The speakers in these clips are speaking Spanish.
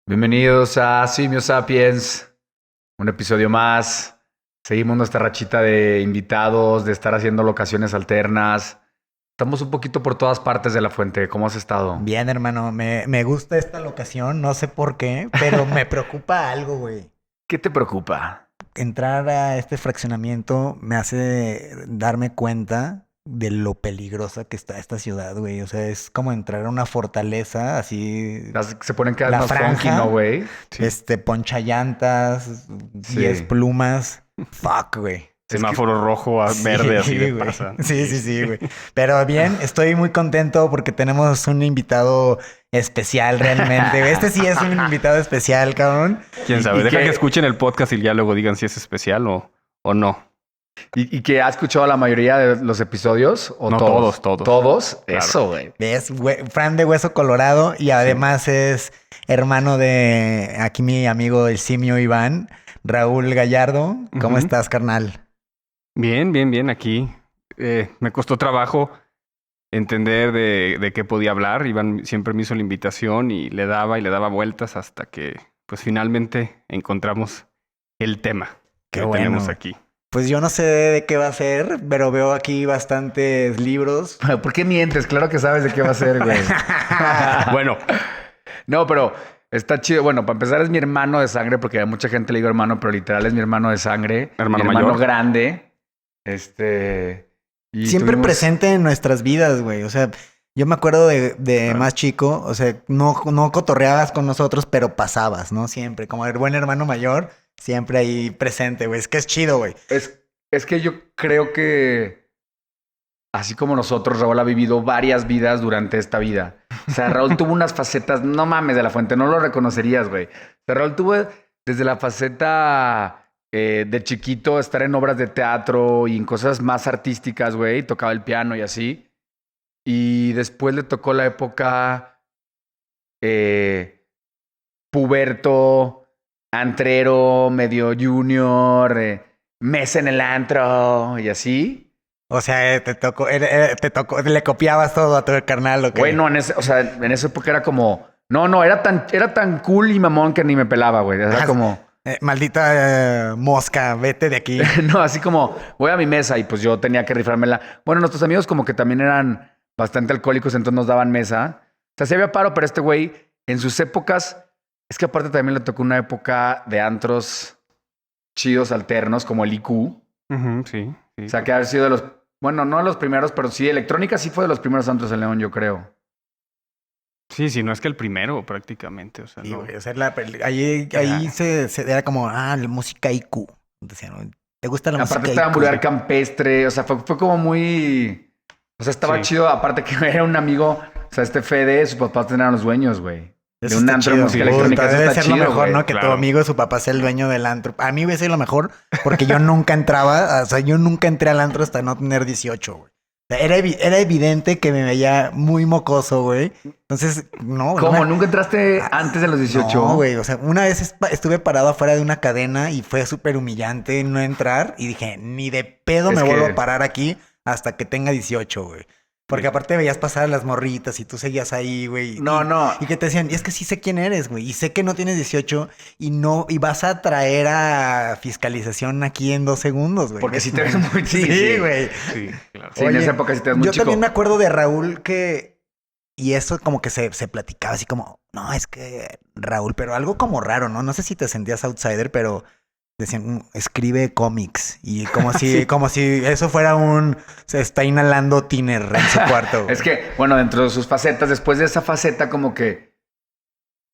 Bienvenidos a Simio Sapiens, un episodio más. Seguimos nuestra rachita de invitados, de estar haciendo locaciones alternas. Estamos un poquito por todas partes de la fuente. ¿Cómo has estado? Bien, hermano, me gusta esta locación, no sé por qué, pero me preocupa algo, güey. ¿Qué te preocupa? Entrar a este fraccionamiento me hace darme cuenta de lo peligrosa que está esta ciudad, güey. O sea, es como entrar a una fortaleza, así, Se ponen cada la vez más funky, ¿no, franja, güey? Sí. ponchallantas, 10 Sí. plumas. Fuck, güey. Semáforo rojo a verde, así de güey. pasa. Sí, güey. Pero bien, estoy muy contento porque tenemos un invitado especial realmente. Este sí es un invitado especial, cabrón. Quién sabe, ¿Y deja qué? que escuchen el podcast y ya luego digan si es especial o no. ¿Y que ha escuchado la mayoría de los episodios? ¿O No, todos? todos. ¿Todos? Claro. Eso, güey. Es fan de Hueso Colorado y además es hermano de aquí mi amigo el simio Iván, Raúl Gallardo. ¿Cómo Ujú. estás, carnal? Bien, aquí. Me costó trabajo entender de qué podía hablar. Iván siempre me hizo la invitación y le daba vueltas hasta que, pues finalmente encontramos el tema Qué que bueno. tenemos aquí. Pues yo no sé de qué va a ser, pero veo aquí bastantes libros. ¿Por qué mientes? Claro que sabes de qué va a ser, güey. Bueno, No, pero está chido. Bueno, para empezar es mi hermano de sangre, porque a mucha gente le digo hermano, pero literal es mi hermano de sangre. Hermano mi hermano mayor. grande. Y Siempre tuvimos- presente en nuestras vidas, güey. O sea, yo me acuerdo de Claro. más chico, o sea, no cotorreabas con nosotros, pero pasabas, ¿no? Siempre, como el buen hermano mayor, siempre ahí presente, güey. Es que es chido, güey. Es que yo creo que, así como nosotros, Raúl ha vivido varias vidas durante esta vida. O sea, Raúl tuvo unas facetas, no mames, de la fuente, no lo reconocerías, güey. O sea, Raúl tuvo desde la faceta de chiquito estar en obras de teatro y en cosas más artísticas, güey. Tocaba el piano y así. Y después le tocó la época puberto, antrero, medio junior, mesa en el antro y así. O sea, te tocó, le copiabas todo a tu carnal, ¿o qué? Güey, no, en esa época era como... No, era tan cool y mamón que ni me pelaba, güey. Era como... Maldita mosca, vete de aquí. No, así como voy a mi mesa y pues yo tenía que rifármela. Bueno, nuestros amigos como que también eran bastante alcohólicos, entonces nos daban mesa. O sea, sí había paro, pero este güey en sus épocas... Es que aparte también le tocó una época de antros chidos alternos como el IQ. Sí. O sea, que haber sido de los... Bueno, no de los primeros, pero sí, electrónica sí fue de los primeros antros en León, yo creo. Sí, no es que el primero prácticamente. O sea, Sí, no. güey, o sea, ahí se era como, la música IQ. Decían, ¿no? ¿Te gusta la Aparte música estaba IQ? Boulevard Campestre, o sea, fue como muy... O sea, estaba Sí. chido, aparte que era un amigo, o sea, Fede, sus papás eran los dueños, güey. Eso De un está antro de chido. música Sí. electrónica, Puta, eso debe está ser lo chido, mejor, güey. ¿no? Que tu Claro. amigo y su papá sea el dueño del antro. A mí hubiese sido lo mejor porque yo nunca entraba, o sea, yo nunca entré al antro hasta no tener 18, güey. O sea, era evidente que me veía muy mocoso, güey. Entonces, no. ¿Cómo? no ¿Nunca entraste antes de los 18? No, güey. O sea, una vez estuve parado afuera de una cadena y fue súper humillante no entrar. Y dije, ni de pedo Es me que- vuelvo a parar aquí hasta que tenga 18, güey. Porque aparte veías pasar a las morritas y tú seguías ahí, güey. No. Y que te decían, y es que sí sé quién eres, güey. Y sé que no tienes 18 y vas a traer a fiscalización aquí en 2 segundos, güey. Porque si te ves muy... Sí, güey. Sí, claro. Sí, en esa época sí te ves muy Yo chico. también me acuerdo de Raúl y eso como que se platicaba así como, no, es que Raúl, pero algo como raro, ¿no? No sé si te sentías outsider, pero decían, escribe cómics. Y como si, Sí. como si eso fuera se está inhalando tiner en su cuarto. güey. Es que, bueno, dentro de sus facetas, después de esa faceta como que...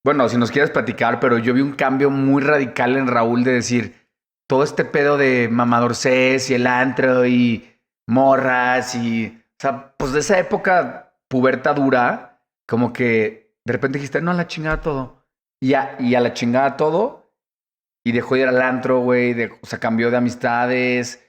Bueno, si nos quieres platicar, pero yo vi un cambio muy radical en Raúl de decir, todo este pedo de mamadorcés y el antro y morras y... O sea, pues de esa época puberta dura, como que de repente dijiste, no, a la chingada todo. Y a la chingada todo. Y dejó de ir al antro, güey. O sea, cambió de amistades.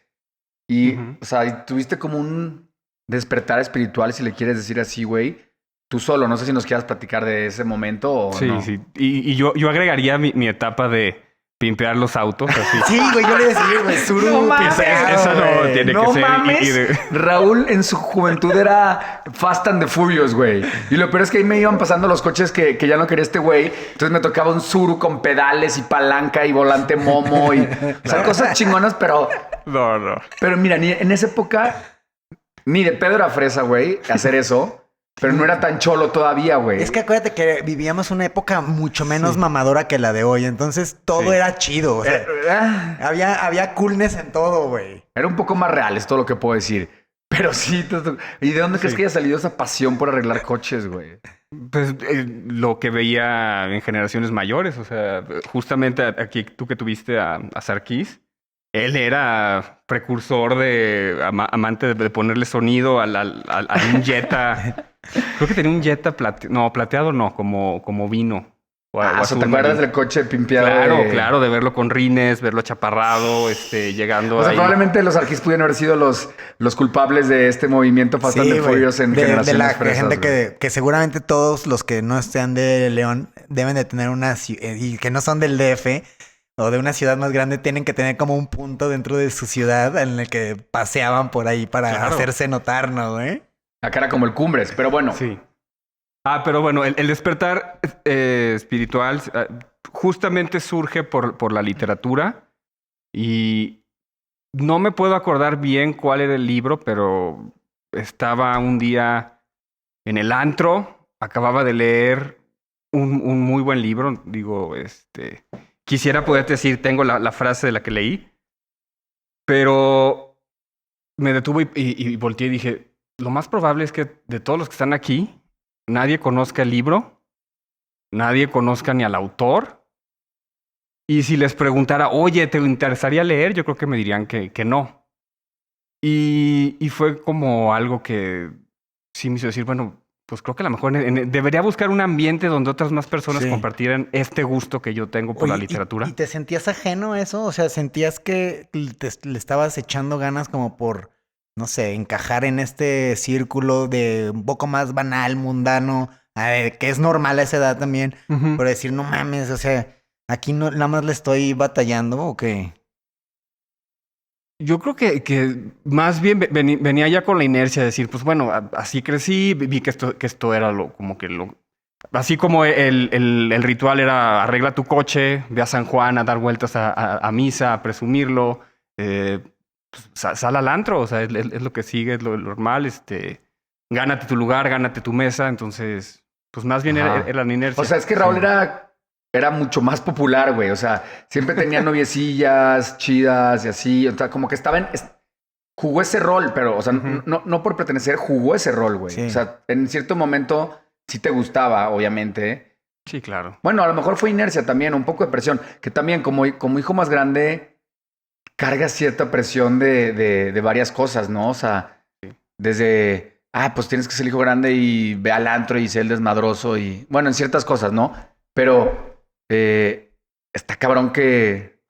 Y, Ujú. o sea, y tuviste como un despertar espiritual, si le quieres decir así, güey. Tú solo, no sé si nos quieras platicar de ese momento o Sí, no. sí. Y yo agregaría mi etapa de pimpear los autos, así. Sí, güey, yo le decía, güey, Zuru. No mames, Eso no güey. tiene No que ser. mames. Raúl en su juventud era Fast and the Furious, güey. Y lo peor es que ahí me iban pasando los coches que ya no quería este güey. Entonces me tocaba un Zuru con pedales y palanca y volante Momo. Y, o sea, cosas chingonas, pero No. mira, ni en esa época, ni de pedo era fresa, güey, hacer eso. Pero no era tan cholo todavía, güey. Es que acuérdate que vivíamos una época mucho menos mamadora que la de hoy. Entonces todo era chido. O sea, había coolness en todo, güey. Era un poco más real, es todo lo que puedo decir. Pero sí, ¿y de dónde crees que haya salido esa pasión por arreglar coches, güey? Pues lo que veía en generaciones mayores, o sea, justamente aquí tú que tuviste a Sarkis, él era precursor amante de ponerle sonido a un Jetta. Creo que tenía un Jetta plateado no, como vino. O ¿te azul acuerdas marino. del coche pimpeado? Claro, de verlo con rines, verlo chaparrado, llegando O sea, ahí. probablemente los Arquís pudieron haber sido los culpables de este movimiento Fast and the güey. Furious en de generaciones la fresas, gente güey. que seguramente todos los que no estén de León deben de tener y que no son del DF o de una ciudad más grande, tienen que tener como un punto dentro de su ciudad en el que paseaban por ahí para hacerse notar, ¿no, güey? La cara como el Cumbres, pero bueno. Sí. Pero bueno, el despertar espiritual justamente surge por la literatura y no me puedo acordar bien cuál era el libro, pero estaba un día en el antro, acababa de leer un muy buen libro, digo, quisiera poderte decir, tengo la frase de la que leí, pero me detuve y volteé y dije, lo más probable es que de todos los que están aquí, nadie conozca el libro, nadie conozca ni al autor. Y si les preguntara, oye, ¿te interesaría leer? Yo creo que me dirían que no. Y fue como algo que sí me hizo decir, bueno, pues creo que a lo mejor debería buscar un ambiente donde otras más personas compartieran este gusto que yo tengo por la literatura. ¿Y te sentías ajeno a eso? O sea, ¿sentías que le estabas echando ganas como por, no sé, encajar en este círculo de un poco más banal, mundano, que es normal a esa edad también, pero decir, no mames, o sea, aquí no, nada más le estoy batallando o qué? Yo creo que más bien venía ya con la inercia de decir, pues bueno, así crecí, vi que esto era así como el ritual era arregla tu coche, ve a San Juan a dar vueltas a misa, a presumirlo, pues, sal al antro, o sea, es lo que sigue, es lo normal, gánate tu lugar, gánate tu mesa, entonces, pues más bien era la inercia. O sea, es que Raúl era mucho más popular, güey. O sea, siempre tenía noviecillas chidas y así. O sea, como que jugó ese rol, pero, o sea, no por pertenecer, jugó ese rol, güey. Sí. O sea, en cierto momento sí te gustaba, obviamente. Sí, claro. Bueno, a lo mejor fue inercia también, un poco de presión. Que también, como hijo más grande, cargas cierta presión de varias cosas, ¿no? O sea, desde, pues tienes que ser el hijo grande y ve al antro y ser el desmadroso y, bueno, en ciertas cosas, ¿no? Pero está cabrón que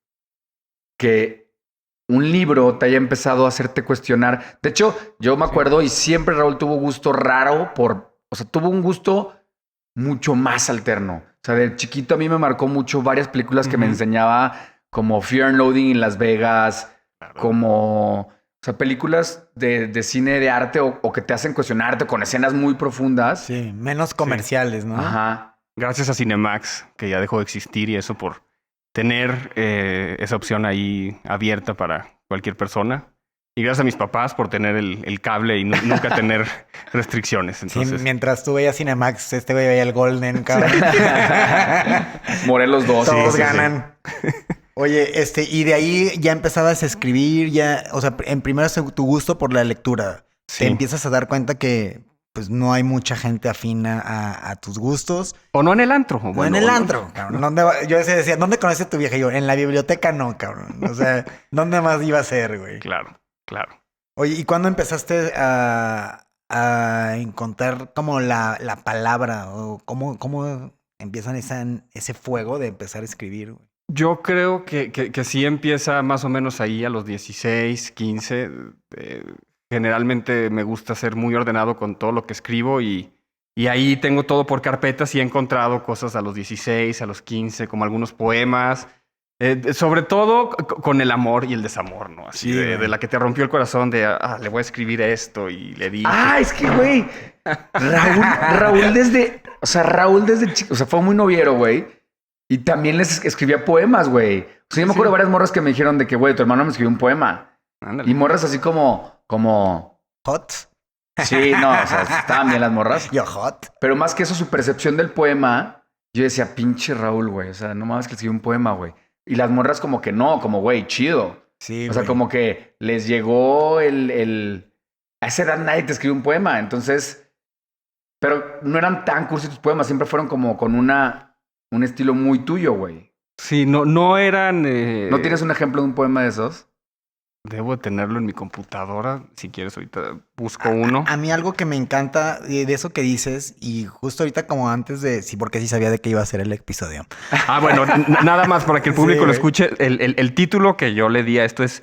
un libro te haya empezado a hacerte cuestionar. De hecho, yo me acuerdo y siempre Raúl tuvo gusto raro o sea, tuvo un gusto mucho más alterno. O sea, de chiquito a mí me marcó mucho varias películas que me enseñaba, como Fear and Loathing en Las Vegas, como, o sea, películas de cine de arte o que te hacen cuestionarte con escenas muy profundas. Sí, menos comerciales, ¿no? Ajá. Gracias a Cinemax, que ya dejó de existir y eso por tener esa opción ahí abierta para cualquier persona. Y gracias a mis papás por tener el cable y nunca tener restricciones. Entonces... Sí, mientras tú veías Cinemax, este güey veía el Golden, cabrón. Morelos 2. Todos ganan. Sí. Oye, y de ahí ya empezabas a escribir, o sea, en primero tu gusto por la lectura. Sí. Te empiezas a dar cuenta que pues no hay mucha gente afina a tus gustos. O no en el antro. No en el antro, cabrón. Yo decía, ¿dónde conoces a tu vieja? Y yo, en la biblioteca no, cabrón. O sea, ¿dónde más iba a ser, güey? Claro. Oye, ¿y cuándo empezaste a encontrar como la palabra? ¿O cómo empiezan ese fuego de empezar a escribir, güey? Yo creo que sí empieza más o menos ahí a los 16, 15. Generalmente me gusta ser muy ordenado con todo lo que escribo y ahí tengo todo por carpetas y he encontrado cosas a los 16, a los 15, como algunos poemas. Sobre todo con el amor y el desamor, ¿no? Así Sí, de güey. la que te rompió el corazón de, le voy a escribir esto y le dije. Es que, güey, Raúl desde chico, o sea, fue muy noviero, güey. Y también les escribía poemas, güey. O sea, yo me acuerdo de varias morras que me dijeron de que, güey, tu hermano me escribió un poema. Ándale. Y morras así como, Hot. sí, no, o sea, estaban bien las morras. Yo hot. Pero más que eso, su percepción del poema, yo decía, pinche Raúl, güey. O sea, no mames que escribió un poema, güey. Y las morras como que no, como, güey, chido. Sí, O sea, güey. como que les llegó A esa edad nadie te escribe un poema. Entonces, pero no eran tan cursis tus poemas. Siempre fueron como con un estilo muy tuyo, güey. Sí, no eran... ¿No tienes un ejemplo de un poema de esos? Debo tenerlo en mi computadora. Si quieres, ahorita busco uno. A mí algo que me encanta de eso que dices, y justo ahorita como antes de... Sí, porque sí sabía de qué iba a ser el episodio. Bueno, nada más para que el público Sí, lo güey. escuche. El título que yo le di a esto es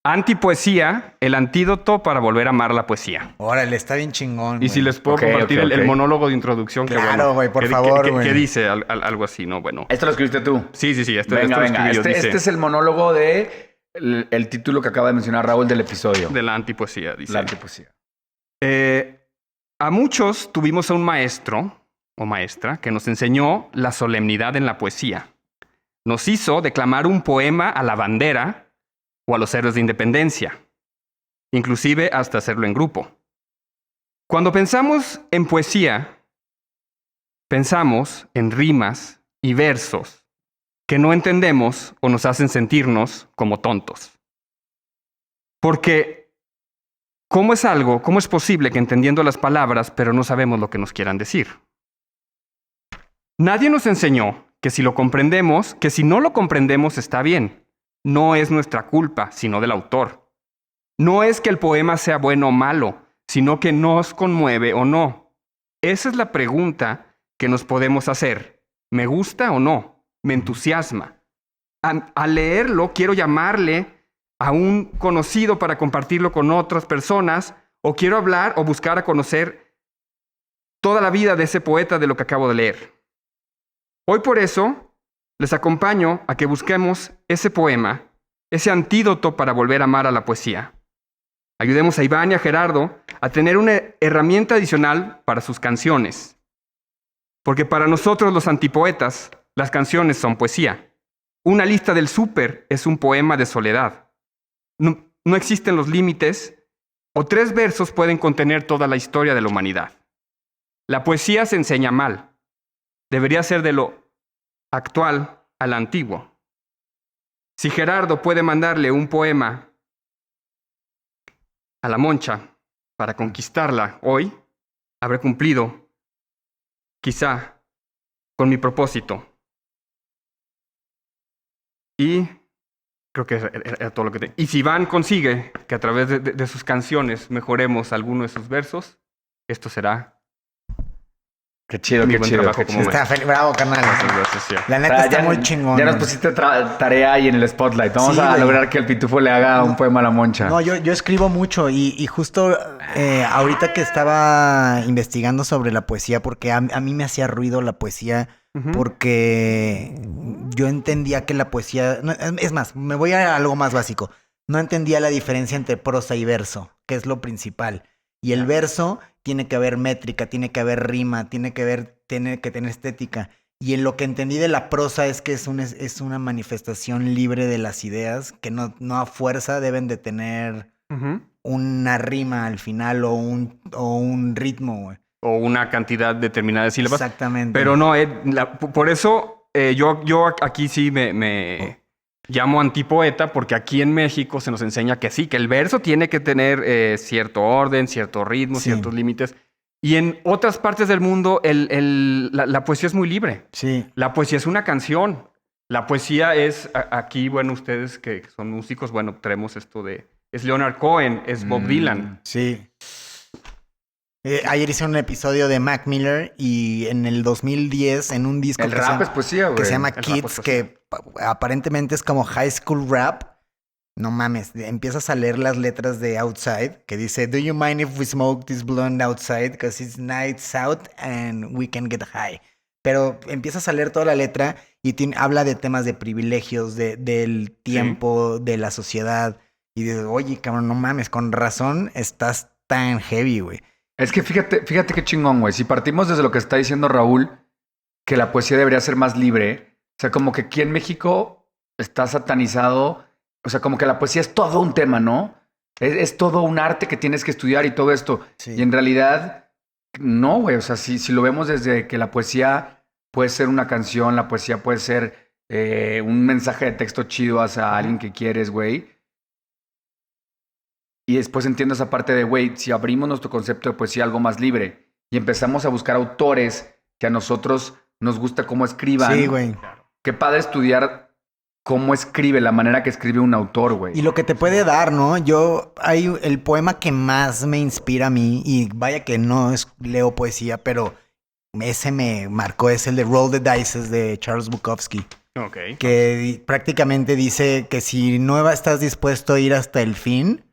Antipoesía, el antídoto para volver a amar la poesía. Órale, está bien chingón, Y si güey. les puedo Ok, compartir ok. el monólogo de introducción. Claro, güey, por que, favor, que güey. dice algo así, ¿no? Bueno. Esto lo escribiste tú. Sí. Esto Venga, lo venga. escribí yo, dice, Este es el monólogo de el título que acaba de mencionar Raúl del episodio. de la antipoesía. Dice. La antipoesía. A muchos tuvimos a un maestro o maestra que nos enseñó la solemnidad en la poesía. Nos hizo declamar un poema a la bandera o a los héroes de independencia, inclusive hasta hacerlo en grupo. Cuando pensamos en poesía, pensamos en rimas y versos que no entendemos o nos hacen sentirnos como tontos. Porque, ¿cómo es posible que entendiendo las palabras, pero no sabemos lo que nos quieran decir? Nadie nos enseñó que si no lo comprendemos está bien. No es nuestra culpa, sino del autor. No es que el poema sea bueno o malo, sino que nos conmueve o no. Esa es la pregunta que nos podemos hacer. ¿Me gusta o no? ¿Me entusiasma? Al leerlo, quiero llamarle a un conocido para compartirlo con otras personas, o quiero hablar o buscar a conocer toda la vida de ese poeta de lo que acabo de leer. Hoy por eso les acompaño a que busquemos ese poema, ese antídoto para volver a amar a la poesía. Ayudemos a Iván y a Gerardo a tener una herramienta adicional para sus canciones. Porque para nosotros los antipoetas, las canciones son poesía. Una lista del súper es un poema de soledad. No existen los límites, o 3 versos pueden contener toda la historia de la humanidad. La poesía se enseña mal. Debería ser de lo actual al antiguo. Si Gerardo puede mandarle un poema a la Moncha para conquistarla hoy, habré cumplido, quizá, con mi propósito. Y creo que era todo lo que tengo. Y si Iván consigue que a través de sus canciones mejoremos alguno de sus versos, esto será Qué chido, mi qué buen chido. trabajo Qué como chido. Está bravo, carnal. Muchas gracias, sí. La neta está muy chingón. Ya nos güey. pusiste tarea ahí en el spotlight. Vamos Sí, a güey. lograr que el Pitufo le haga un poema a la Moncha. No, yo escribo mucho y justo ahorita que estaba investigando sobre la poesía, porque a mí me hacía ruido la poesía, Ujú. porque yo entendía que la poesía... no, es más, me voy a algo más básico. No entendía la diferencia entre prosa y verso, que es lo principal. Y el verso tiene que haber métrica, tiene que haber rima, tiene que tener estética. Y en lo que entendí de la prosa es que es una manifestación libre de las ideas, que no a fuerza deben de tener Ujú. una rima al final o un ritmo, güey. O una cantidad determinada de sílabas. Exactamente. Pero no, por eso yo aquí sí me llamo antipoeta, porque aquí en México se nos enseña que sí, que el verso tiene que tener cierto orden, cierto ritmo, Sí. ciertos límites. Y en otras partes del mundo la poesía es muy libre. Sí. La poesía es una canción. La poesía es, aquí, bueno, ustedes que son músicos, bueno, tenemos esto de... Es Leonard Cohen, es Bob Dylan. Sí. Ayer hice un episodio de Mac Miller y en el 2010, en un disco El rap es poesía, güey. que se llama El rap Kids, es que aparentemente es como high school rap. No mames, empiezas a leer las letras de Outside, que dice, "Do you mind if we smoke this blunt outside? Because it's nights out and we can get high." pero empiezas a leer toda la letra y habla de temas de privilegios, del tiempo, de la sociedad. Y dices, oye, cabrón, no mames, con razón estás tan heavy, güey. Es que fíjate qué chingón, güey. Si partimos desde lo que está diciendo Raúl, que la poesía debería ser más libre, o sea, como que aquí en México está satanizado, o sea, como que la poesía es todo un tema, ¿no? Es todo un arte que tienes que estudiar y todo esto. Sí. Y en realidad, no, güey. O sea, si lo vemos desde que la poesía puede ser una canción, la poesía puede ser un mensaje de texto chido hacia alguien que quieres, güey. Y después entiendo esa parte de, güey, si abrimos nuestro concepto de poesía algo más libre y empezamos a buscar autores que a nosotros nos gusta cómo escriban. Sí, güey. Qué padre estudiar cómo escribe, la manera que escribe un autor, güey. Y lo que te puede dar, ¿no? Hay el poema que más me inspira a mí, y vaya que no leo poesía, pero ese me marcó, es el de Roll the Dice de Charles Bukowski. Ok. Que prácticamente dice que si no estás dispuesto a ir hasta el fin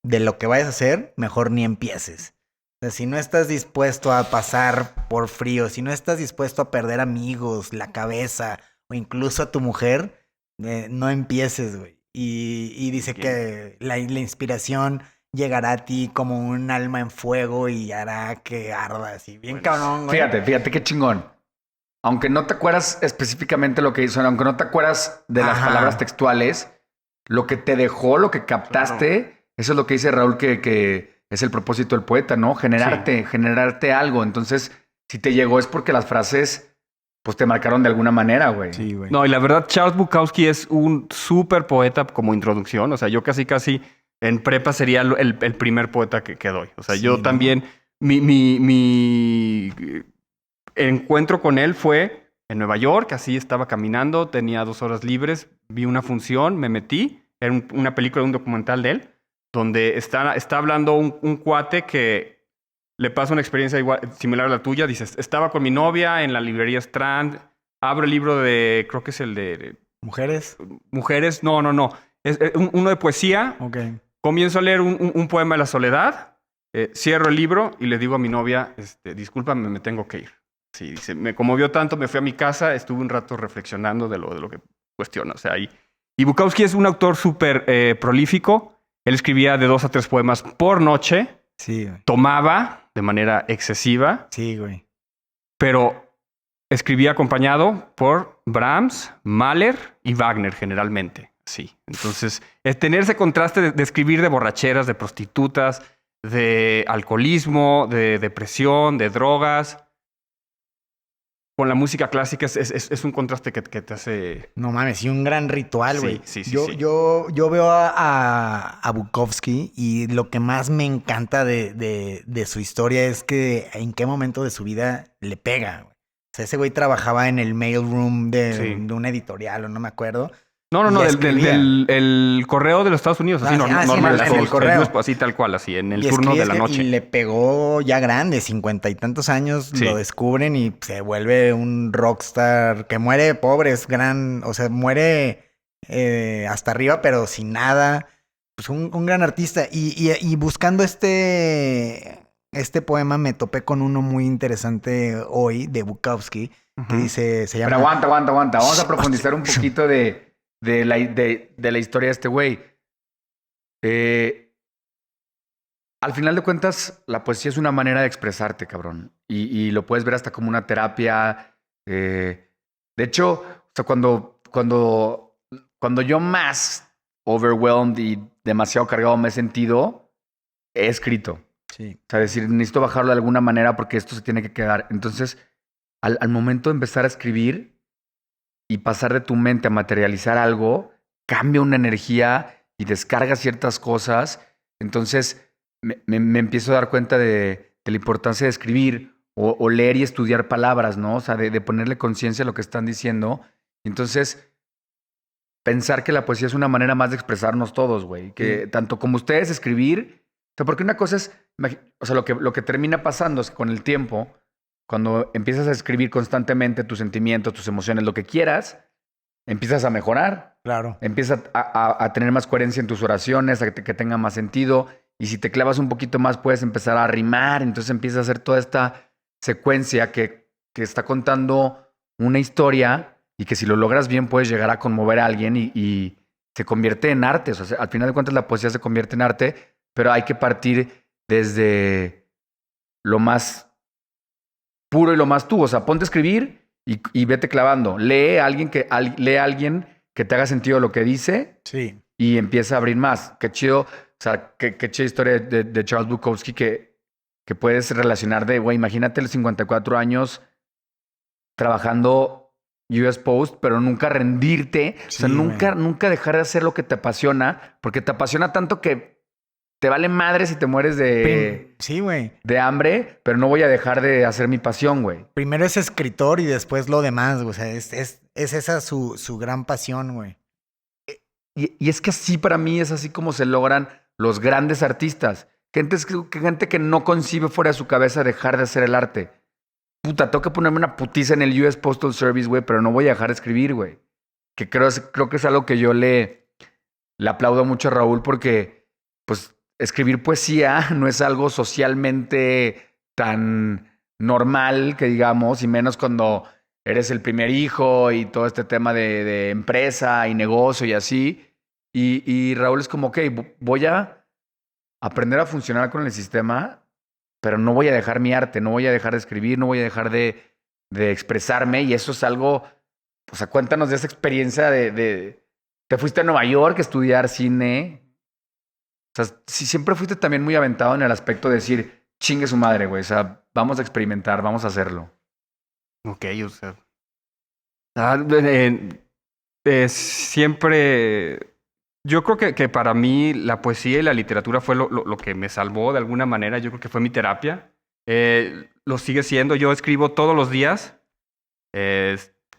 de lo que vayas a hacer, mejor ni empieces. O sea, si no estás dispuesto a pasar por frío, si no estás dispuesto a perder amigos, la cabeza o incluso a tu mujer, no empieces, güey. Y dice que la inspiración llegará a ti como un alma en fuego y hará que ardas. Y bien cabrón, güey. Fíjate qué chingón. Aunque no te acuerdas específicamente lo que hizo, aunque no te acuerdas de las palabras textuales, lo que te dejó, lo que captaste, eso es lo que dice Raúl, que es el propósito del poeta, ¿no? Generarte algo. Entonces, si te llegó es porque las frases pues te marcaron de alguna manera, güey. Sí, güey. No, y la verdad, Charles Bukowski es un súper poeta como introducción. O sea, yo casi en prepa sería el primer poeta que doy. O sea, Sí, yo ¿no? también, mi encuentro con él fue en Nueva York. Así estaba caminando, tenía 2 horas libres, vi una función, me metí. Era una película, un documental de él, donde está hablando un cuate que le pasa una experiencia similar a la tuya. Dices, estaba con mi novia en la librería Strand, abro el libro de, creo que es el de ¿Mujeres? Mujeres. No. Es uno de poesía. Ok. Comienzo a leer un poema de la soledad, cierro el libro y le digo a mi novia, discúlpame, me tengo que ir. Sí, dice, me conmovió tanto, me fui a mi casa, estuve un rato reflexionando de lo que cuestiona. O sea, y Bukowski es un autor súper prolífico. Él escribía de 2 a 3 poemas por noche. Sí, güey. Tomaba de manera excesiva, Sí, güey. pero escribía acompañado por Brahms, Mahler y Wagner generalmente. Sí. Entonces, tener ese contraste de escribir de borracheras, de prostitutas, de alcoholismo, de depresión, de drogas, con la música clásica es un contraste que te hace... No mames, y un gran ritual, güey. Sí. Yo veo a Bukowski y lo que más me encanta de su historia es que en qué momento de su vida le pega, güey. O sea, ese güey trabajaba en el mailroom de una editorial o no me acuerdo. No, Y escribía. del correo de los Estados Unidos, así normal. en el correo. Así tal cual, así, en el Y turno de la y noche. le pegó ya grande, 50 y tantos años, Sí. lo descubren y se vuelve un rockstar que muere pobre, o sea, muere hasta arriba, pero sin nada. Pues un gran artista. Y buscando este poema me topé con uno muy interesante hoy de Bukowski, que dice, se llama... Pero aguanta. Vamos a profundizar un poquito de la historia de este güey. Al final de cuentas, la poesía es una manera de expresarte, cabrón. Y lo puedes ver hasta como una terapia. De hecho, o sea, cuando yo más overwhelmed y demasiado cargado me he sentido, he escrito. Sí. O sea, decir, necesito bajarlo de alguna manera porque esto se tiene que quedar. Entonces, al momento de empezar a escribir y pasar de tu mente a materializar algo, cambia una energía y descarga ciertas cosas. Entonces, me empiezo a dar cuenta de la importancia de escribir o leer y estudiar palabras, ¿no? O sea, de ponerle conciencia a lo que están diciendo. Entonces, pensar que la poesía es una manera más de expresarnos todos, güey. Que tanto como ustedes escribir... O sea, porque una cosa es... O sea, lo que termina pasando es con el tiempo, cuando empiezas a escribir constantemente tus sentimientos, tus emociones, lo que quieras, empiezas a mejorar. Claro. Empiezas a tener más coherencia en tus oraciones, a que tenga más sentido. Y si te clavas un poquito más, puedes empezar a rimar. Entonces empiezas a hacer toda esta secuencia que que está contando una historia y que si lo logras bien puedes llegar a conmover a alguien y se convierte en arte. O sea, al final de cuentas la poesía se convierte en arte, pero hay que partir desde lo más puro y lo más tú. O sea, ponte a escribir y vete clavando. Lee a alguien que te haga sentido lo que dice Sí. y empieza a abrir más. Qué chido, o sea, qué chida historia de Charles Bukowski que puedes relacionar de, güey, imagínate los 54 años trabajando US Post, pero nunca rendirte. Sí, o sea, güey. nunca dejar de hacer lo que te apasiona, porque te apasiona tanto que te vale madre si te mueres Sí, güey. de hambre, pero no voy a dejar de hacer mi pasión, güey. Primero es escritor y después lo demás, güey. O sea, es esa su gran pasión, güey. Y es que así para mí es así como se logran los grandes artistas. Gente que no concibe fuera de su cabeza dejar de hacer el arte. Puta, tengo que ponerme una putiza en el US Postal Service, güey, pero no voy a dejar de escribir, güey. Que creo que es algo que yo le aplaudo mucho a Raúl porque, pues, escribir poesía no es algo socialmente tan normal que digamos, y menos cuando eres el primer hijo y todo este tema de empresa y negocio y así. Y Raúl es como, ok, voy a aprender a funcionar con el sistema, pero no voy a dejar mi arte, no voy a dejar de escribir, no voy a dejar de expresarme. Y eso es algo, o sea, cuéntanos de esa experiencia te fuiste a Nueva York a estudiar cine. O sea, si siempre fuiste también muy aventado en el aspecto de decir, chingue su madre, güey. O sea, vamos a experimentar, vamos a hacerlo. Ok, o sea. Siempre. Yo creo que para mí la poesía y la literatura fue lo que me salvó de alguna manera. Yo creo que fue mi terapia. Lo sigue siendo. Yo escribo todos los días.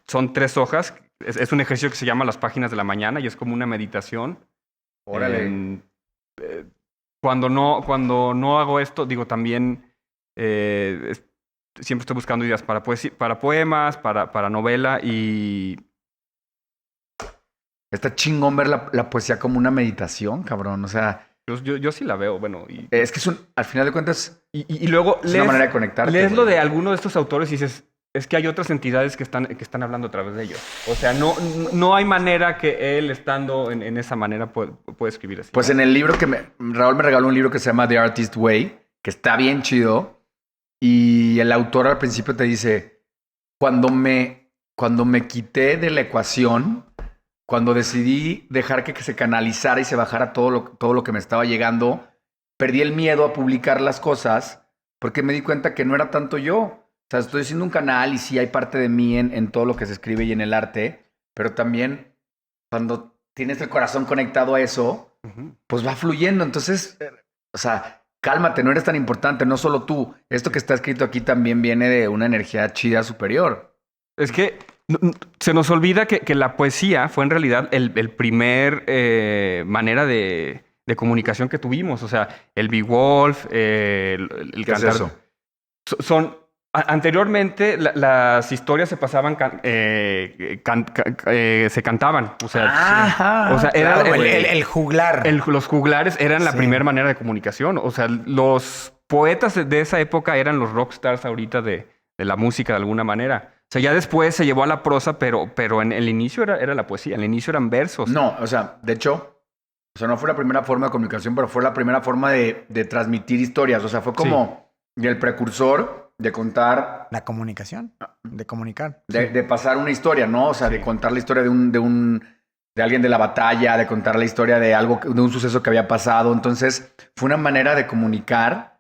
Son 3 hojas. Es un ejercicio que se llama las páginas de la mañana y es como una meditación. Órale. Cuando no hago esto, digo, también siempre estoy buscando ideas para poemas, para novela y... Está chingón ver la poesía como una meditación, cabrón. O sea, Yo sí la veo, bueno. es que al final de cuentas, Y luego es una manera de conectarte. lees güey. lo de alguno de estos autores y dices, es que hay otras entidades que están hablando a través de ellos. O sea, no hay manera que él, estando en esa manera, puede escribir así. Pues en el libro Raúl me regaló un libro que se llama The Artist Way, que está bien chido. Y el autor al principio te dice, cuando me quité de la ecuación, cuando decidí dejar que se canalizara y se bajara todo lo que me estaba llegando, perdí el miedo a publicar las cosas porque me di cuenta que no era tanto yo. O sea, estoy haciendo un canal y sí hay parte de mí en todo lo que se escribe y en el arte, pero también cuando tienes el corazón conectado a eso, pues va fluyendo. Entonces, o sea, cálmate, no eres tan importante, no solo tú. Esto que está escrito aquí también viene de una energía chida superior. Es que se nos olvida que la poesía fue en realidad el primer manera de comunicación que tuvimos. O sea, el Beowulf, el ¿Qué es cantar. eso? Anteriormente las historias se pasaban, se cantaban. O sea, era Claro, el juglar. los juglares eran la Sí. primera manera de comunicación. O sea, los poetas de esa época eran los rockstars ahorita de la música de alguna manera. O sea, ya después se llevó a la prosa, pero en el inicio era la poesía. En el inicio eran versos. No, o sea, de hecho, o sea, no fue la primera forma de comunicación, pero fue la primera forma de transmitir historias. O sea, fue como el precursor de contar... La comunicación. De comunicar. De pasar una historia, ¿no? O sea, de contar la historia de alguien de la batalla, de contar la historia de un suceso que había pasado. Entonces, fue una manera de comunicar.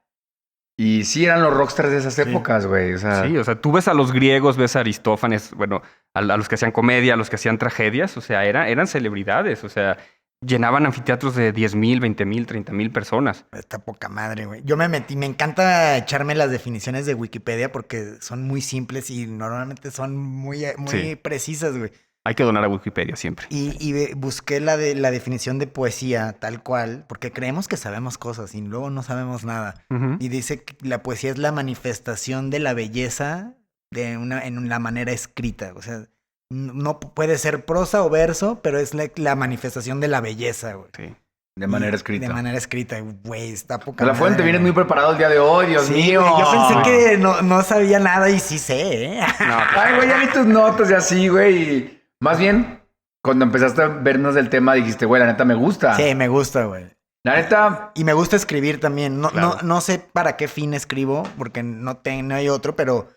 Y sí, eran los rockstars de esas épocas, güey. O sea, Sí, o sea, tú ves a los griegos, ves a Aristófanes, bueno, a los que hacían comedia, a los que hacían tragedias, o sea, eran celebridades, o sea, llenaban anfiteatros de 10,000, 20,000, 30,000 personas. Está poca madre, güey. Yo me encanta echarme las definiciones de Wikipedia porque son muy simples y normalmente son muy Sí. precisas, güey. Hay que donar a Wikipedia siempre. Y busqué la definición de poesía tal cual, porque creemos que sabemos cosas y luego no sabemos nada. Ujú. Y dice que la poesía es la manifestación de la belleza en la manera escrita. O sea, no puede ser prosa o verso, pero es la manifestación de la belleza, güey. Sí. De manera escrita. De manera escrita. Güey, está poca De la fuente, madre, vienes güey. muy preparado el día de hoy, Dios Sí, mío. güey, yo pensé que no sabía nada y sí sé, ¿eh? No, Ay, güey, ya vi tus notas y así, güey. Y más bien, cuando empezaste a vernos del tema, dijiste, güey, la neta me gusta. Sí, me gusta, güey. La neta, Y me gusta escribir también. Claro. No sé para qué fin escribo, porque no hay otro, pero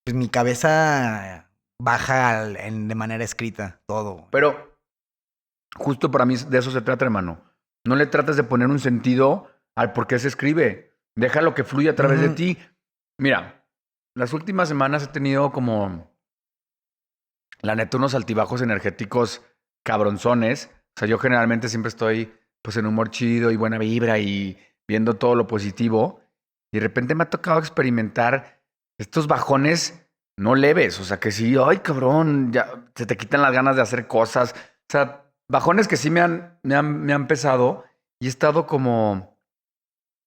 pues mi cabeza baja de manera escrita todo, güey. pero justo para mí de eso se trata, hermano. No le tratas de poner un sentido al por qué se escribe. Déjalo que fluya a través de Ujú. ti. Mira, las últimas semanas he tenido como, la neta, unos altibajos energéticos cabronzones. O sea, yo generalmente siempre estoy pues en humor chido y buena vibra y viendo todo lo positivo. Y de repente me ha tocado experimentar estos bajones no leves. O sea, que sí, ay, cabrón, ya se te quitan las ganas de hacer cosas. O sea, bajones que sí me han pesado y he estado como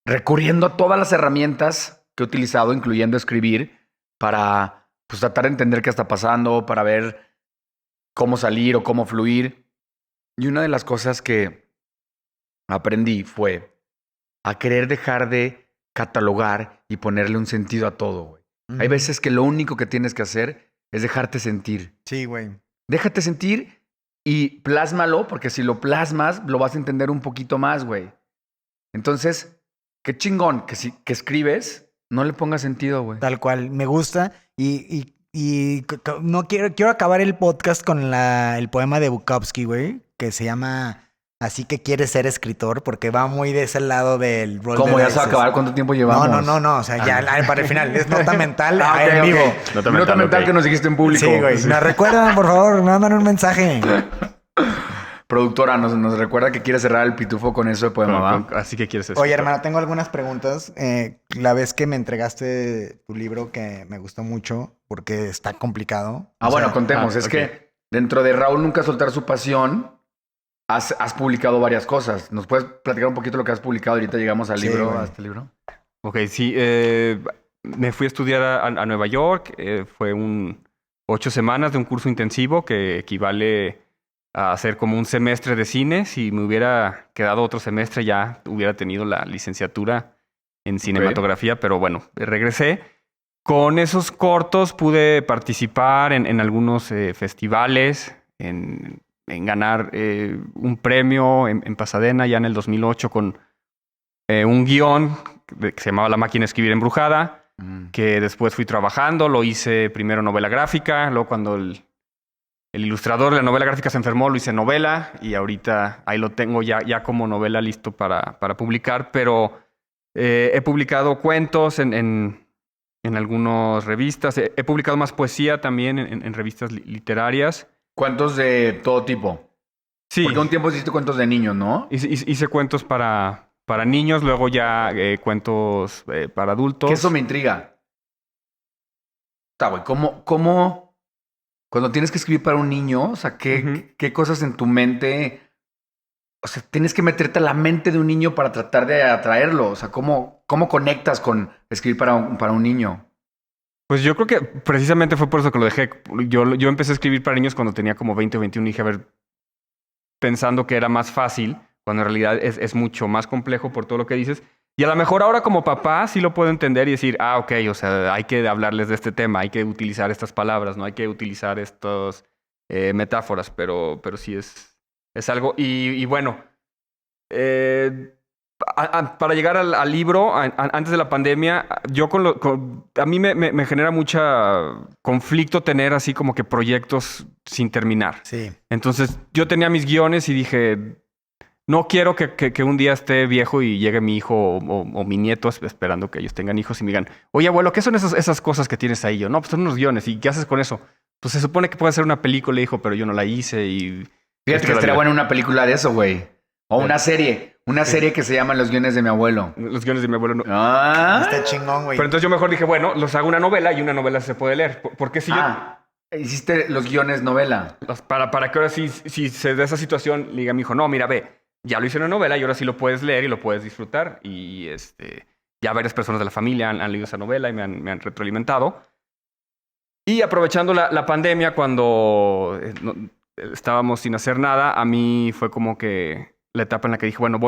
recurriendo a todas las herramientas que he utilizado, incluyendo escribir, para pues tratar de entender qué está pasando, para ver cómo salir o cómo fluir. Y una de las cosas que aprendí fue a querer dejar de catalogar y ponerle un sentido a todo, güey. Hay Ujú. veces que lo único que tienes que hacer es dejarte sentir. Sí, güey. Déjate sentir y plásmalo, porque si lo plasmas, lo vas a entender un poquito más, güey. Entonces, qué chingón que escribes, no le pongas sentido, güey. Tal cual. Me gusta. No quiero acabar el podcast con el poema de Bukowski, güey, que se llama Así que quieres ser escritor, porque va muy de ese lado del rol ¿Cómo de ya se va a dices. acabar? ¿Cuánto tiempo llevamos? No. O sea, ya para el final. Es nota mental Ah, ok, en ok. vivo. Nota mental ok. que nos dijiste en público. Sí, güey. Me recuerdan, por favor, me mandan un mensaje. Productora, nos recuerda que quiere cerrar el pitufo con eso de poema, ¿va? Así que quieres Oye, hermano, tengo algunas preguntas. La vez que me entregaste tu libro, que me gustó mucho, porque está complicado. Ah, O bueno, sea, contemos. ah, Es ok. que dentro de Raúl Nunca Soltar Su Pasión, has publicado varias cosas. ¿Nos puedes platicar un poquito lo que has publicado? Ahorita llegamos al Sí, libro, güey. a este libro. Ok, sí. Me fui a estudiar a Nueva York. Fue 8 semanas de un curso intensivo que equivale a hacer como un semestre de cine. Si me hubiera quedado otro semestre ya hubiera tenido la licenciatura en cinematografía, pero bueno, regresé. Con esos cortos pude participar en algunos festivales, en ganar un premio en Pasadena ya en el 2008 con un guión que se llamaba La máquina de escribir embrujada, que después fui trabajando. Lo hice primero novela gráfica, luego cuando el ilustrador de la novela gráfica se enfermó, lo hice novela y ahorita ahí lo tengo ya como novela listo para publicar, pero he publicado cuentos en algunas revistas. He publicado más poesía también en revistas literarias. Cuentos de todo tipo. Sí, Porque un tiempo hiciste cuentos de niños, ¿no? hice cuentos para niños, luego ya cuentos para adultos. Que eso me intriga. Está, güey, ¿cómo cuando tienes que escribir para un niño, o sea, qué cosas en tu mente, o sea, tienes que meterte a la mente de un niño para tratar de atraerlo? O sea, ¿cómo conectas con escribir para un niño? Pues yo creo que precisamente fue por eso que lo dejé. Yo empecé a escribir para niños cuando tenía como 20 o 21 y dije, a ver, pensando que era más fácil, cuando en realidad es mucho más complejo por todo lo que dices. Y a lo mejor ahora como papá sí lo puedo entender y decir, ok, o sea, hay que hablarles de este tema, hay que utilizar estas palabras, ¿no? Hay que utilizar estas metáforas, pero sí es algo. Y bueno, para llegar al libro, antes de la pandemia, yo a mí me genera mucha conflicto tener así como que proyectos sin terminar. Sí. Entonces yo tenía mis guiones y dije, no quiero que un día esté viejo y llegue mi hijo o mi nieto esperando que ellos tengan hijos y me digan, oye abuelo, ¿qué son esas cosas que tienes ahí? Yo, no, pues son unos guiones. ¿Y qué haces con eso? Pues se supone que puede ser una película, hijo, pero yo no la hice y... Fíjate que estaría buena una película de eso, güey. O una serie. Una serie que se llama Los guiones de mi abuelo. Los guiones de mi abuelo no... Ah. Está chingón, güey. Pero entonces yo mejor dije, bueno, los hago una novela y una novela se puede leer. Porque si Hiciste los guiones novela. para que ahora sí, si se da esa situación, le diga a mi hijo, no, mira, ve, ya lo hice en una novela y ahora sí lo puedes leer y lo puedes disfrutar. Y ya varias personas de la familia han leído esa novela y me han retroalimentado. Y aprovechando la pandemia, cuando estábamos sin hacer nada, a mí fue como que la etapa en la que dije, bueno,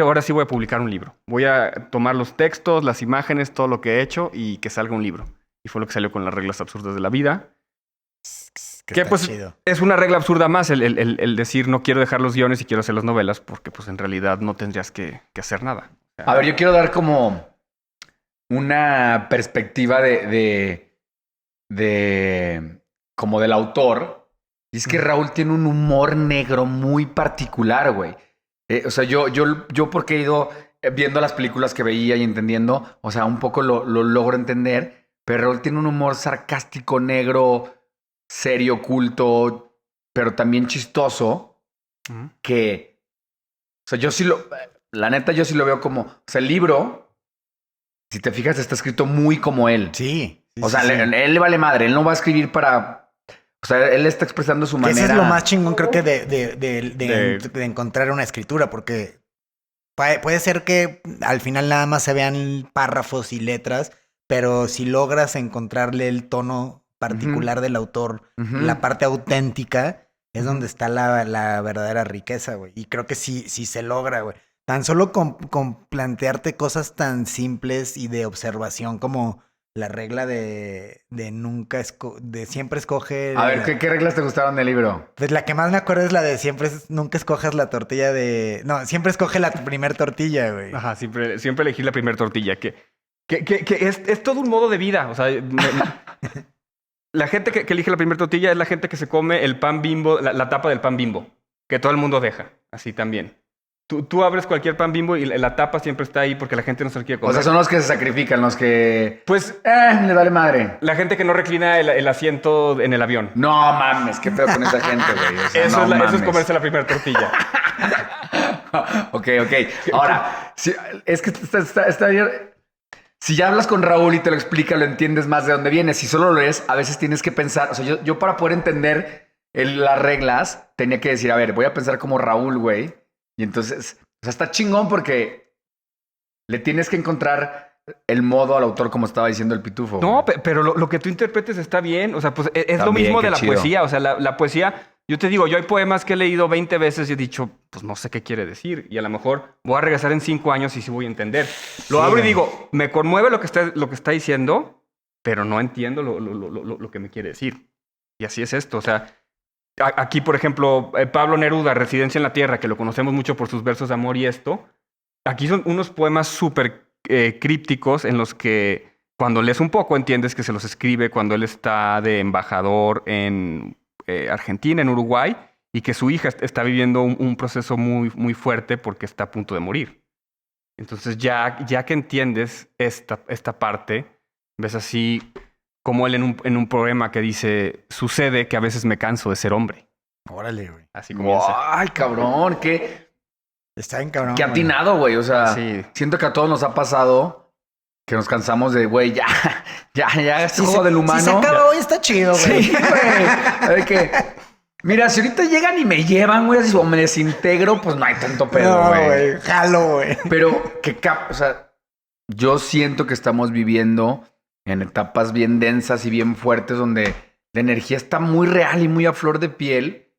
ahora sí voy a publicar un libro. Voy a tomar los textos, las imágenes, todo lo que he hecho y que salga un libro. Y fue lo que salió con las reglas absurdas de la vida. Que pues chido. es una regla absurda más el decir no quiero dejar los guiones y quiero hacer las novelas porque pues en realidad no tendrías que hacer nada. A ver, yo quiero dar como una perspectiva como del autor. Y es que Raúl tiene un humor negro muy particular, güey. O sea, yo porque he ido viendo las películas que veía y entendiendo, o sea, un poco lo logro entender, pero Raúl tiene un humor sarcástico, negro, serio, culto, pero también chistoso, que, o sea, la neta yo sí lo veo como, o sea, el libro, si te fijas, está escrito muy como él. Sí. O sea, él le vale madre, él no va a escribir para, o sea, él está expresando su manera. Ese es lo más chingón, creo que de encontrar una escritura, porque puede ser que al final nada más se vean párrafos y letras, pero si logras encontrarle el tono particular del autor, la parte auténtica, es donde está la verdadera riqueza, güey. Y creo que sí se logra, güey. Tan solo con plantearte cosas tan simples y de observación como la regla de siempre escoge... A ver, ¿qué reglas te gustaron del libro? Pues la que más me acuerdo es la de nunca escojas la tortilla de... No, siempre escoge la primer tortilla, güey. Ajá, siempre elegir la primera tortilla, que es todo un modo de vida. O sea, la gente que elige la primera tortilla es la gente que se come el pan Bimbo, la tapa del pan Bimbo, que todo el mundo deja, así también. Tú abres cualquier pan Bimbo y la tapa siempre está ahí porque la gente no se lo quiere comer. O sea, son los que se sacrifican, los que... Pues... le vale madre. La gente que no reclina el asiento en el avión. No mames, qué pedo con esa gente, güey. O sea, eso es comerse la primera tortilla. Ok. Ahora, es que está bien. Si ya hablas con Raúl y te lo explica, lo entiendes más de dónde viene. Si solo lo lees, a veces tienes que pensar... O sea, yo para poder entender las reglas, tenía que decir, a ver, voy a pensar como Raúl, güey. Y entonces, o sea, está chingón porque le tienes que encontrar el modo al autor, como estaba diciendo el Pitufo. No, pero lo que tú interpretes está bien. O sea, pues es lo mismo de la poesía. O sea, la poesía, yo te digo, yo hay poemas que he leído 20 veces y he dicho, pues no sé qué quiere decir. Y a lo mejor voy a regresar en 5 años y sí voy a entender. Lo abro y digo, me conmueve lo que está diciendo, pero no entiendo lo que me quiere decir. Y así es esto. O sea, aquí, por ejemplo, Pablo Neruda, Residencia en la Tierra, que lo conocemos mucho por sus versos de amor y esto. Aquí son unos poemas súper crípticos en los que cuando lees un poco entiendes que se los escribe cuando él está de embajador en Argentina, en Uruguay, y que su hija está viviendo un proceso muy, muy fuerte porque está a punto de morir. Entonces ya que entiendes esta parte, ves así como él en un poema que dice, sucede que a veces me canso de ser hombre. Órale, güey. Así comienza. Ay, cabrón, Está bien cabrón. qué atinado, güey. O sea, Sí. siento que a todos nos ha pasado que nos cansamos de, güey, ya, este juego del humano. Si se acaba hoy, está chido, güey. Sí, güey. De que, mira, si ahorita llegan y me llevan, güey, o me desintegro, pues no hay tanto pedo, No, güey. güey. Jalo, güey. Pero o sea, yo siento que estamos viviendo en etapas bien densas y bien fuertes donde la energía está muy real y muy a flor de piel,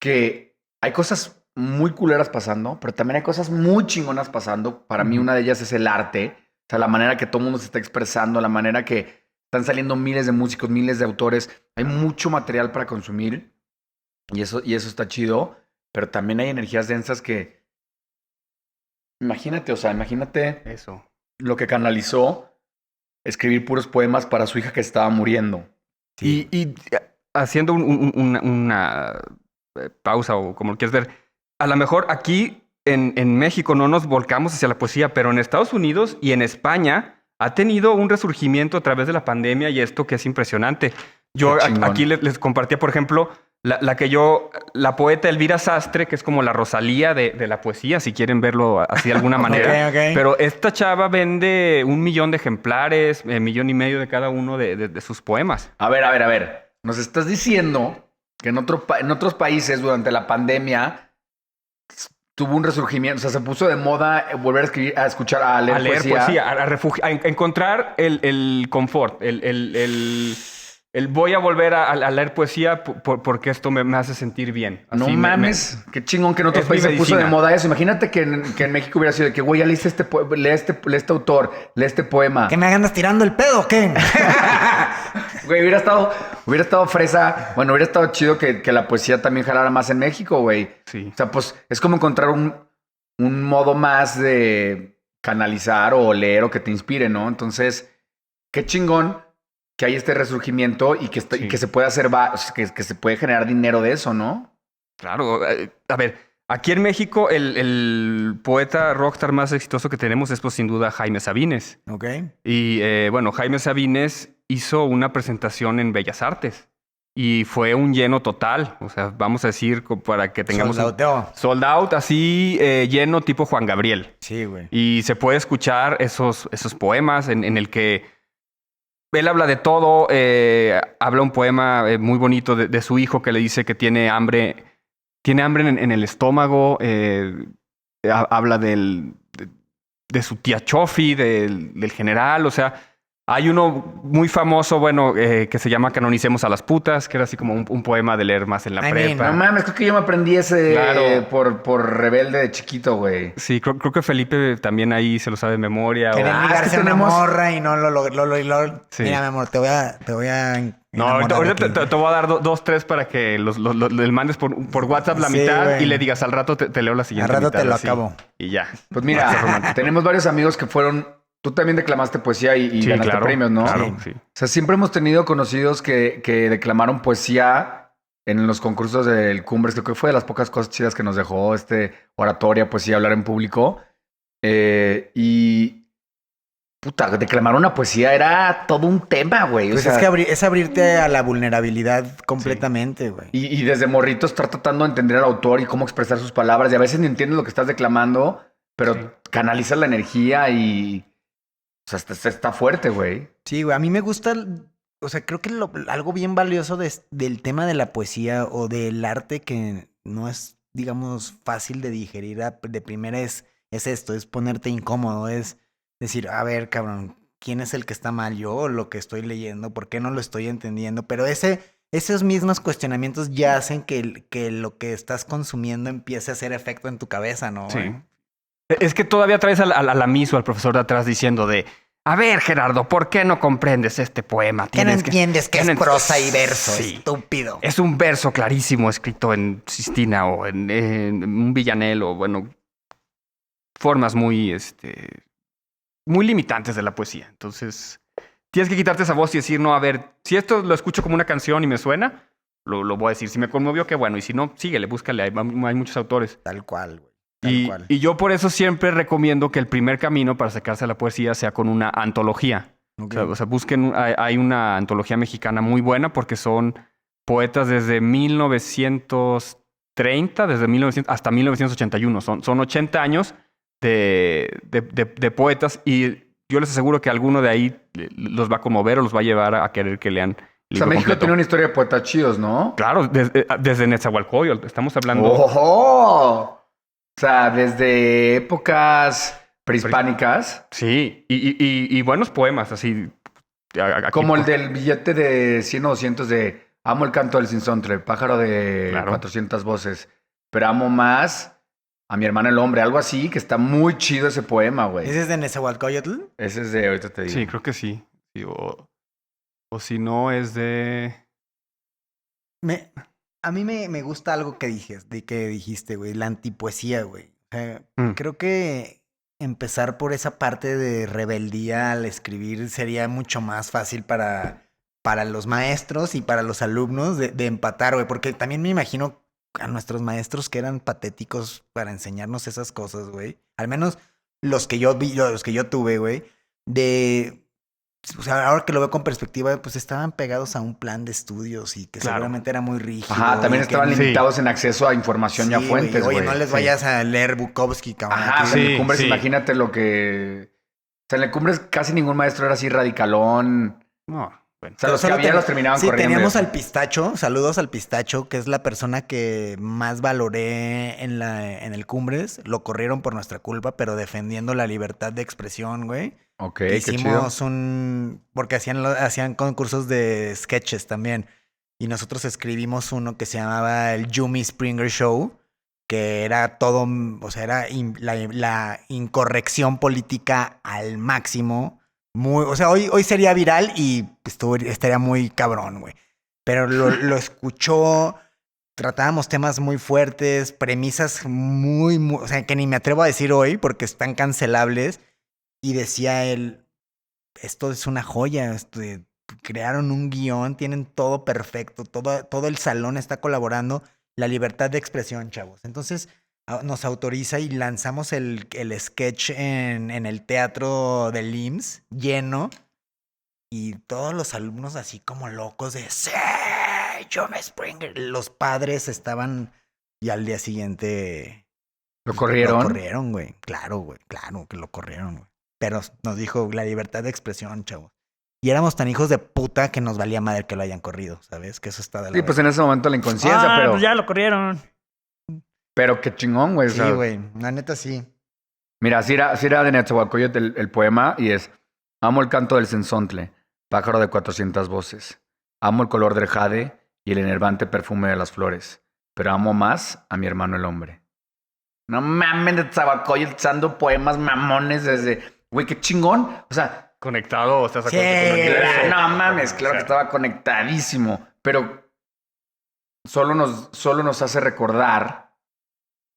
que hay cosas muy culeras pasando, pero también hay cosas muy chingonas pasando. Para mí una de ellas es el arte, o sea, la manera que todo el mundo se está expresando, la manera que están saliendo miles de músicos, miles de autores. Hay mucho material para consumir y eso está chido, pero también hay energías densas que... Imagínate Eso. lo que canalizó escribir puros poemas para su hija que estaba muriendo. Sí. Y haciendo una pausa o como lo quieras ver, a lo mejor aquí en México no nos volcamos hacia la poesía, pero en Estados Unidos y en España ha tenido un resurgimiento a través de la pandemia y esto que es impresionante. Yo aquí les compartía, por ejemplo, la poeta Elvira Sastre, que es como la Rosalía de la poesía, si quieren verlo así de alguna manera. Okay. Pero esta chava vende 1 millón de ejemplares, 1,5 millones de cada uno de sus poemas. A ver. Nos estás diciendo que en otros países durante la pandemia tuvo un resurgimiento, o sea, se puso de moda volver a escribir, a leer poesía. A encontrar el confort, el voy a volver a leer poesía porque esto me hace sentir bien. No Así mames, qué chingón que en otros es mi países se puso de medicina. moda eso. Imagínate que en México hubiera sido de que, güey, ya leíste lee este autor, lee este poema. ¿Que me andas tirando el pedo o qué? Güey, hubiera estado fresa. Bueno, hubiera estado chido que la poesía también jalara más en México, güey. Sí. O sea, pues es como encontrar un modo más de canalizar o leer o que te inspire, ¿no? Entonces, qué chingón que hay este resurgimiento y que, y que se puede hacer, que se puede generar dinero de eso, ¿no? Claro. A ver, aquí en México el poeta rockstar más exitoso que tenemos es pues sin duda Jaime Sabines. Ok. Y bueno, Jaime Sabines hizo una presentación en Bellas Artes y fue un lleno total. O sea, vamos a decir para que tengamos Soldauteo. sold out, así lleno tipo Juan Gabriel. Sí, güey. Y se puede escuchar esos poemas en el que él habla de todo. Habla un poema muy bonito de su hijo que le dice que tiene hambre en el estómago. Habla de su tía Chofi, del general. O sea, hay uno muy famoso, bueno, que se llama Canonicemos a las putas, que era así como un poema de leer más en la I prepa. No mames, creo que yo me aprendí ese Claro. por rebelde de chiquito, güey. Sí, creo que Felipe también ahí se lo sabe de memoria. Querer es que ligarse a una tenemos- morra y no lo... Sí. Mira, mi amor, te voy a No, enamorar ahorita aquí. te voy a dar dos, tres para que le mandes por WhatsApp la Sí, mitad güey. y le digas al rato te leo la siguiente Al rato mitad, te lo así. acabo. Y ya. Pues mira, tenemos varios amigos que fueron... Tú también declamaste poesía y Sí, ganaste claro, premios, ¿no? claro, Sí. sí. O sea, siempre hemos tenido conocidos que declamaron poesía en los concursos del Cumbres. Creo que fue de las pocas cosas chidas que nos dejó oratoria, poesía, hablar en público. Y... Puta, declamar una poesía era todo un tema, güey. Pues o sea, es que es abrirte a la vulnerabilidad completamente, güey. y desde morrito estar tratando de entender al autor y cómo expresar sus palabras. Y a veces ni entiendes lo que estás declamando, pero Sí. canalizas la energía y... O sea, está fuerte, güey. Sí, güey. A mí me gusta... O sea, creo que algo bien valioso del tema de la poesía o del arte que no es, digamos, fácil de digerir de primera es esto, es ponerte incómodo, es decir, a ver, cabrón, ¿quién es el que está mal, yo o lo que estoy leyendo? ¿Por qué no lo estoy entendiendo? Pero esos mismos cuestionamientos ya hacen que lo que estás consumiendo empiece a hacer efecto en tu cabeza, ¿no? Sí. güey? Es que todavía traes al miso, al profesor de atrás diciendo a ver, Gerardo, ¿por qué no comprendes este poema? ¿Qué no entiendes que ¿qué es no ent- prosa y verso, Sí. estúpido? Es un verso clarísimo escrito en Sistina o en un villanel o, bueno, formas muy limitantes de la poesía. Entonces, tienes que quitarte esa voz y decir, no, a ver, si esto lo escucho como una canción y me suena, lo voy a decir. Si me conmovió, qué bueno. Y si no, síguele, búscale. Hay muchos autores. Tal cual, güey. Tal cual. Y yo por eso siempre recomiendo que el primer camino para sacarse a la poesía sea con una antología. Ok. O sea, busquen, hay una antología mexicana muy buena porque son poetas desde 1930, desde 1900 hasta 1981. Son 80 años de poetas y yo les aseguro que alguno de ahí los va a conmover o los va a llevar a querer que lean O el sea, libro México completo. tiene una historia de poetas chidos, ¿no? Claro, desde Netzahualcóyotl. Estamos hablando... ¡Ojo! O sea, desde épocas prehispánicas, Sí, y buenos poemas, así. Aquí- como el del billete de 100 o 200 de amo el canto del sinsontle, pájaro de Claro. 400 voces, pero amo más a mi hermana el hombre, algo así, que está muy chido ese poema, güey. ¿Ese es de Nezahualcóyotl? Ese es de, ahorita te digo. Sí, creo que sí. Sí, o si no, es de... A mí me gusta algo que dijiste, güey, la antipoesía, güey. O sea, Mm. creo que empezar por esa parte de rebeldía al escribir sería mucho más fácil para los maestros y para los alumnos de empatar, güey. Porque también me imagino a nuestros maestros que eran patéticos para enseñarnos esas cosas, güey. Al menos los que yo vi, los que yo tuve, güey. O sea, ahora que lo veo con perspectiva, pues estaban pegados a un plan de estudios y que Claro. seguramente era muy rígido. Ajá, también y que estaban ni- limitados en acceso a información y a Sí, fuentes, güey. Oye, no les Sí. vayas a leer Bukowski, cabrón. Ajá, o aquí. sea, en Sí, el Cumbres, sí. imagínate lo que... O sea, en el Cumbres casi ningún maestro era así radicalón. No, bueno. O sea, los que Solo había los terminaban sí, corriendo. teníamos al Pistacho, saludos al Pistacho, que es la persona que más valoré en el Cumbres. Lo corrieron por nuestra culpa, pero defendiendo la libertad de expresión, güey. Ok, qué chido. Hicimos porque hacían concursos de sketches también. Y nosotros escribimos uno que se llamaba el Jimmy Springer Show, que era todo, o sea, era la incorrección política al máximo. O sea, hoy sería viral y estaría muy cabrón, güey. Pero lo escuchó, tratábamos temas muy fuertes, premisas muy, o sea, que ni me atrevo a decir hoy porque están cancelables. Y decía él, esto es una joya, crearon un guión, tienen todo perfecto, todo el salón está colaborando, la libertad de expresión, chavos. Entonces nos autoriza y lanzamos el sketch en el teatro del IMSS, lleno, y todos los alumnos así como locos de ¡sí! Jimmy Springer. Los padres estaban y al día siguiente... ¿Lo corrieron? Lo corrieron, güey. Claro que lo corrieron, güey. Pero nos dijo la libertad de expresión, chavos. Y éramos tan hijos de puta que nos valía madre que lo hayan corrido, ¿sabes? Que eso está de la Sí, pues en ese momento la inconsciencia, pero... pues ya lo corrieron. Pero qué chingón, güey. Sí, güey. La neta sí. Mira, sí era de Netzahualcóyotl el poema y es: amo el canto del cenzontle, pájaro de 400 voces. Amo el color del jade y el enervante perfume de las flores. Pero amo más a mi hermano el hombre. No mames, Netzahualcóyotl echando poemas mamones desde... Güey, qué chingón. O sea... Conectado, ¿estás de Sí, acuerdo con lo que No mames, claro que estaba conectadísimo. Pero solo nos hace recordar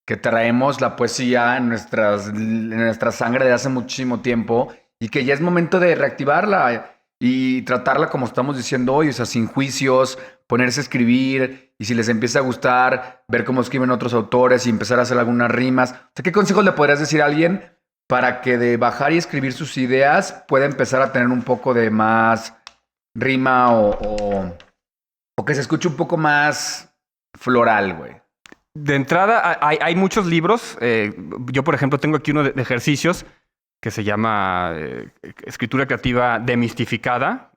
que traemos la poesía en nuestra sangre de hace muchísimo tiempo y que ya es momento de reactivarla y tratarla como estamos diciendo hoy, o sea, sin juicios, ponerse a escribir y si les empieza a gustar, ver cómo escriben otros autores y empezar a hacer algunas rimas. O sea, ¿qué consejos le podrías decir a alguien para que de bajar y escribir sus ideas pueda empezar a tener un poco de más rima o que se escuche un poco más floral, güey? De entrada, hay muchos libros. Yo, por ejemplo, tengo aquí uno de ejercicios que se llama Escritura Creativa Demistificada.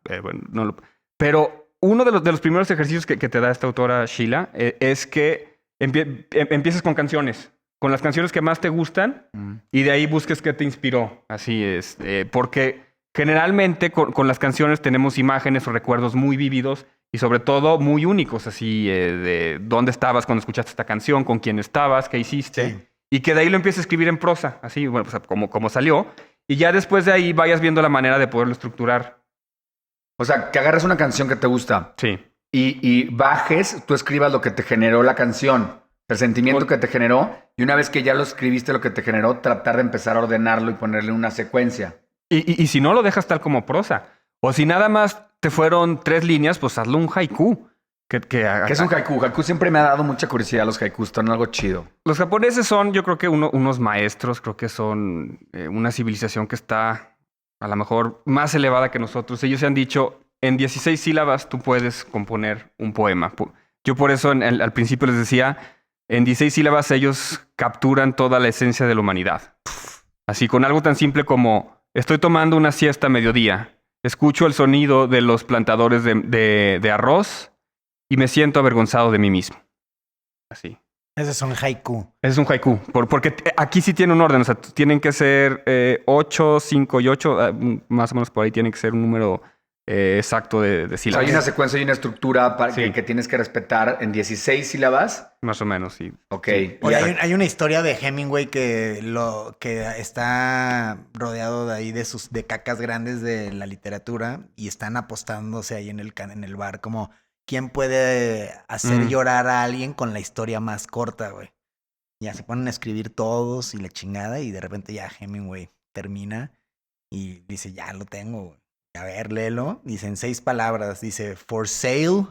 Pero uno de los primeros ejercicios que te da esta autora, Sheila, es que empieces con canciones. Con las canciones que más te gustan y de ahí busques qué te inspiró. Así es. Porque generalmente con las canciones tenemos imágenes o recuerdos muy vívidos y sobre todo muy únicos, así de dónde estabas cuando escuchaste esta canción, con quién estabas, qué hiciste. Sí. Y que de ahí lo empieces a escribir en prosa, así, bueno, pues, como salió. Y ya después de ahí vayas viendo la manera de poderlo estructurar. O sea, que agarres una canción que te gusta Sí. y bajes, tú escribas lo que te generó la canción, el sentimiento que te generó, y una vez que ya lo escribiste, lo que te generó, tratar de empezar a ordenarlo y ponerle una secuencia. Y si no, lo dejas tal como prosa. O si nada más te fueron 3 líneas, pues hazlo un haiku. ¿Qué es un haiku? Haiku siempre me ha dado mucha curiosidad. Los haikus son algo chido. Los japoneses son, yo creo que unos maestros, creo que son una civilización que está a lo mejor más elevada que nosotros. Ellos se han dicho, en 16 sílabas tú puedes componer un poema. Yo por eso al principio les decía, en 16 sílabas ellos capturan toda la esencia de la humanidad. Así, con algo tan simple como, estoy tomando una siesta a mediodía, escucho el sonido de los plantadores de arroz y me siento avergonzado de mí mismo. Así. Ese es un haiku. Ese es un haiku. Porque aquí sí tiene un orden. O sea, tienen que ser 8, 5 y 8. Más o menos por ahí tiene que ser un número exacto de O sea, sílabas. hay una secuencia y una estructura Sí. que tienes que respetar en 16 sílabas. Más o menos, sí. Ok. Sí. Oye, hay una historia de Hemingway que está rodeado de ahí de cacas grandes de la literatura y están apostándose ahí en el bar como quién puede hacer llorar a alguien con la historia más corta, güey. Ya se ponen a escribir todos y la chingada y de repente ya Hemingway termina y dice, ya lo tengo, güey. A ver, léelo. Dice en 6 palabras. Dice, for sale,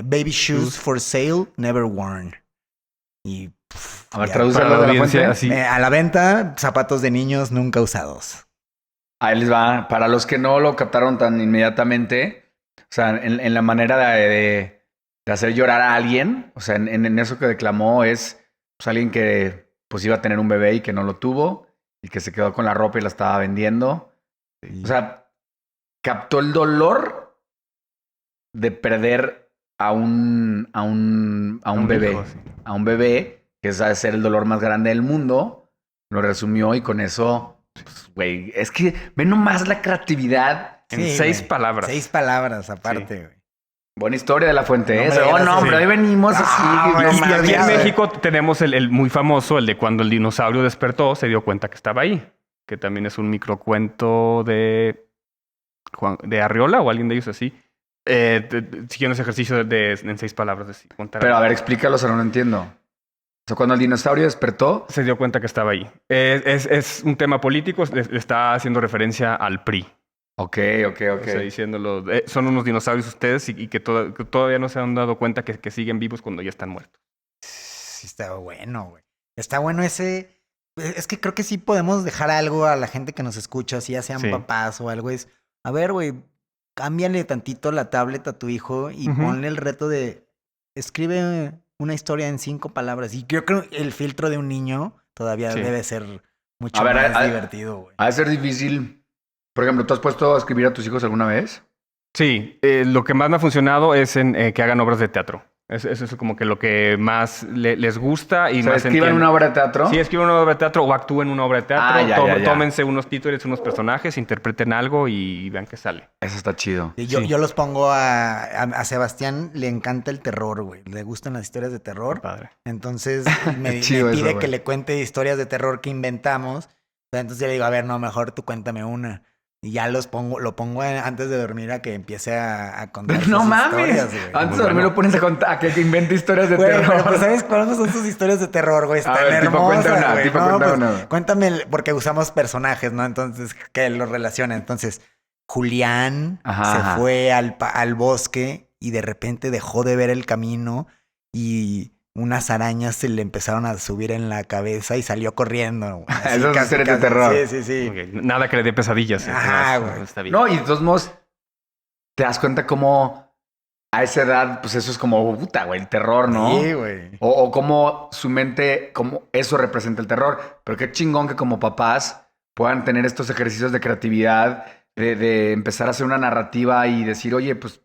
baby shoes for sale, never worn. Y A ver, ya, tradúcelo para la de la audiencia, fuente. así. a la venta, zapatos de niños nunca usados. Ahí les va. Para los que no lo captaron tan inmediatamente, o sea, en la manera de hacer llorar a alguien, o sea, en eso que declamó es pues, alguien que pues iba a tener un bebé y que no lo tuvo y que se quedó con la ropa y la estaba vendiendo. O sea, captó el dolor de perder a un bebé. hijo, sí. A un bebé, que es a ser el dolor más grande del mundo. Lo resumió y con eso Pues, güey, es que ve nomás la creatividad. En Sí, 6 güey. palabras. 6 palabras aparte, güey. Buena historia de La Fuente. No, Eso. hombre, No, gracias. hombre, hoy venimos así. güey, no y mames. Aquí en güey. México tenemos el muy famoso, el de cuando el dinosaurio despertó, se dio cuenta que estaba ahí. Que también es un microcuento de Arriola o alguien de ellos así. Siguiendo ese ejercicio en 6 palabras. De contar Pero a algo. ver, explícalo, o sea, no lo entiendo. O sea, cuando el dinosaurio despertó, Se dio cuenta que estaba ahí. Es un tema político, le está haciendo referencia al PRI. ok. O sea, diciéndolo, son unos dinosaurios ustedes y que todavía no se han dado cuenta que siguen vivos cuando ya están muertos. Sí, está bueno, güey. Está bueno ese. Es que creo que sí podemos dejar algo a la gente que nos escucha, si ya sean Sí. papás o algo. Es, a ver, güey, cámbiale tantito la tablet a tu hijo y Ujú. ponle el reto de escribe una historia en 5 palabras. Y yo creo que el filtro de un niño todavía Sí. debe ser mucho A ver, más divertido, güey. ha de ser difícil. Por ejemplo, ¿tú has puesto a escribir a tus hijos alguna vez? Sí, lo que más me ha funcionado es en que hagan obras de teatro. Eso es como que lo que más les gusta y O sea, más escriban entienden. una obra de teatro. Sí, escriban una obra de teatro o actúen una obra de teatro. Ah, ya. Tómense unos títulos, unos personajes, interpreten algo y vean qué sale. Eso está chido. Y yo, Sí. yo los pongo a Sebastián, le encanta el terror, güey. Le gustan las historias de terror. Padre. Entonces me Chido eso, pide güey. que le cuente historias de terror que inventamos. Entonces yo le digo, a ver, no, mejor tú cuéntame una. Y ya lo pongo antes de dormir a que empiece a contar No sus mames. historias, güey. Antes Muy de dormir bueno. lo pones a contar, a que invente historias de Güey, terror. pero pues ¿sabes cuáles son sus historias de terror, güey? Están ver, tipo, cuenta hermosas, una, güey. tipo, No, cuenta pues, una. cuéntame, porque usamos personajes, ¿no? Entonces, que los relacionen. Entonces, Julián Ajá. se fue al bosque y de repente dejó de ver el camino y unas arañas se le empezaron a subir en la cabeza y salió corriendo, güey. Así, Esas casi, historias de casi. terror. Sí. Ok, nada que le dé pesadillas. Ajá, No, güey. está bien. No, y de todos modos, te das cuenta cómo a esa edad, pues eso es como, puta, güey, el terror, ¿no? Sí, güey. O cómo su mente, cómo eso representa el terror. Pero qué chingón que como papás puedan tener estos ejercicios de creatividad, de empezar a hacer una narrativa y decir, oye, pues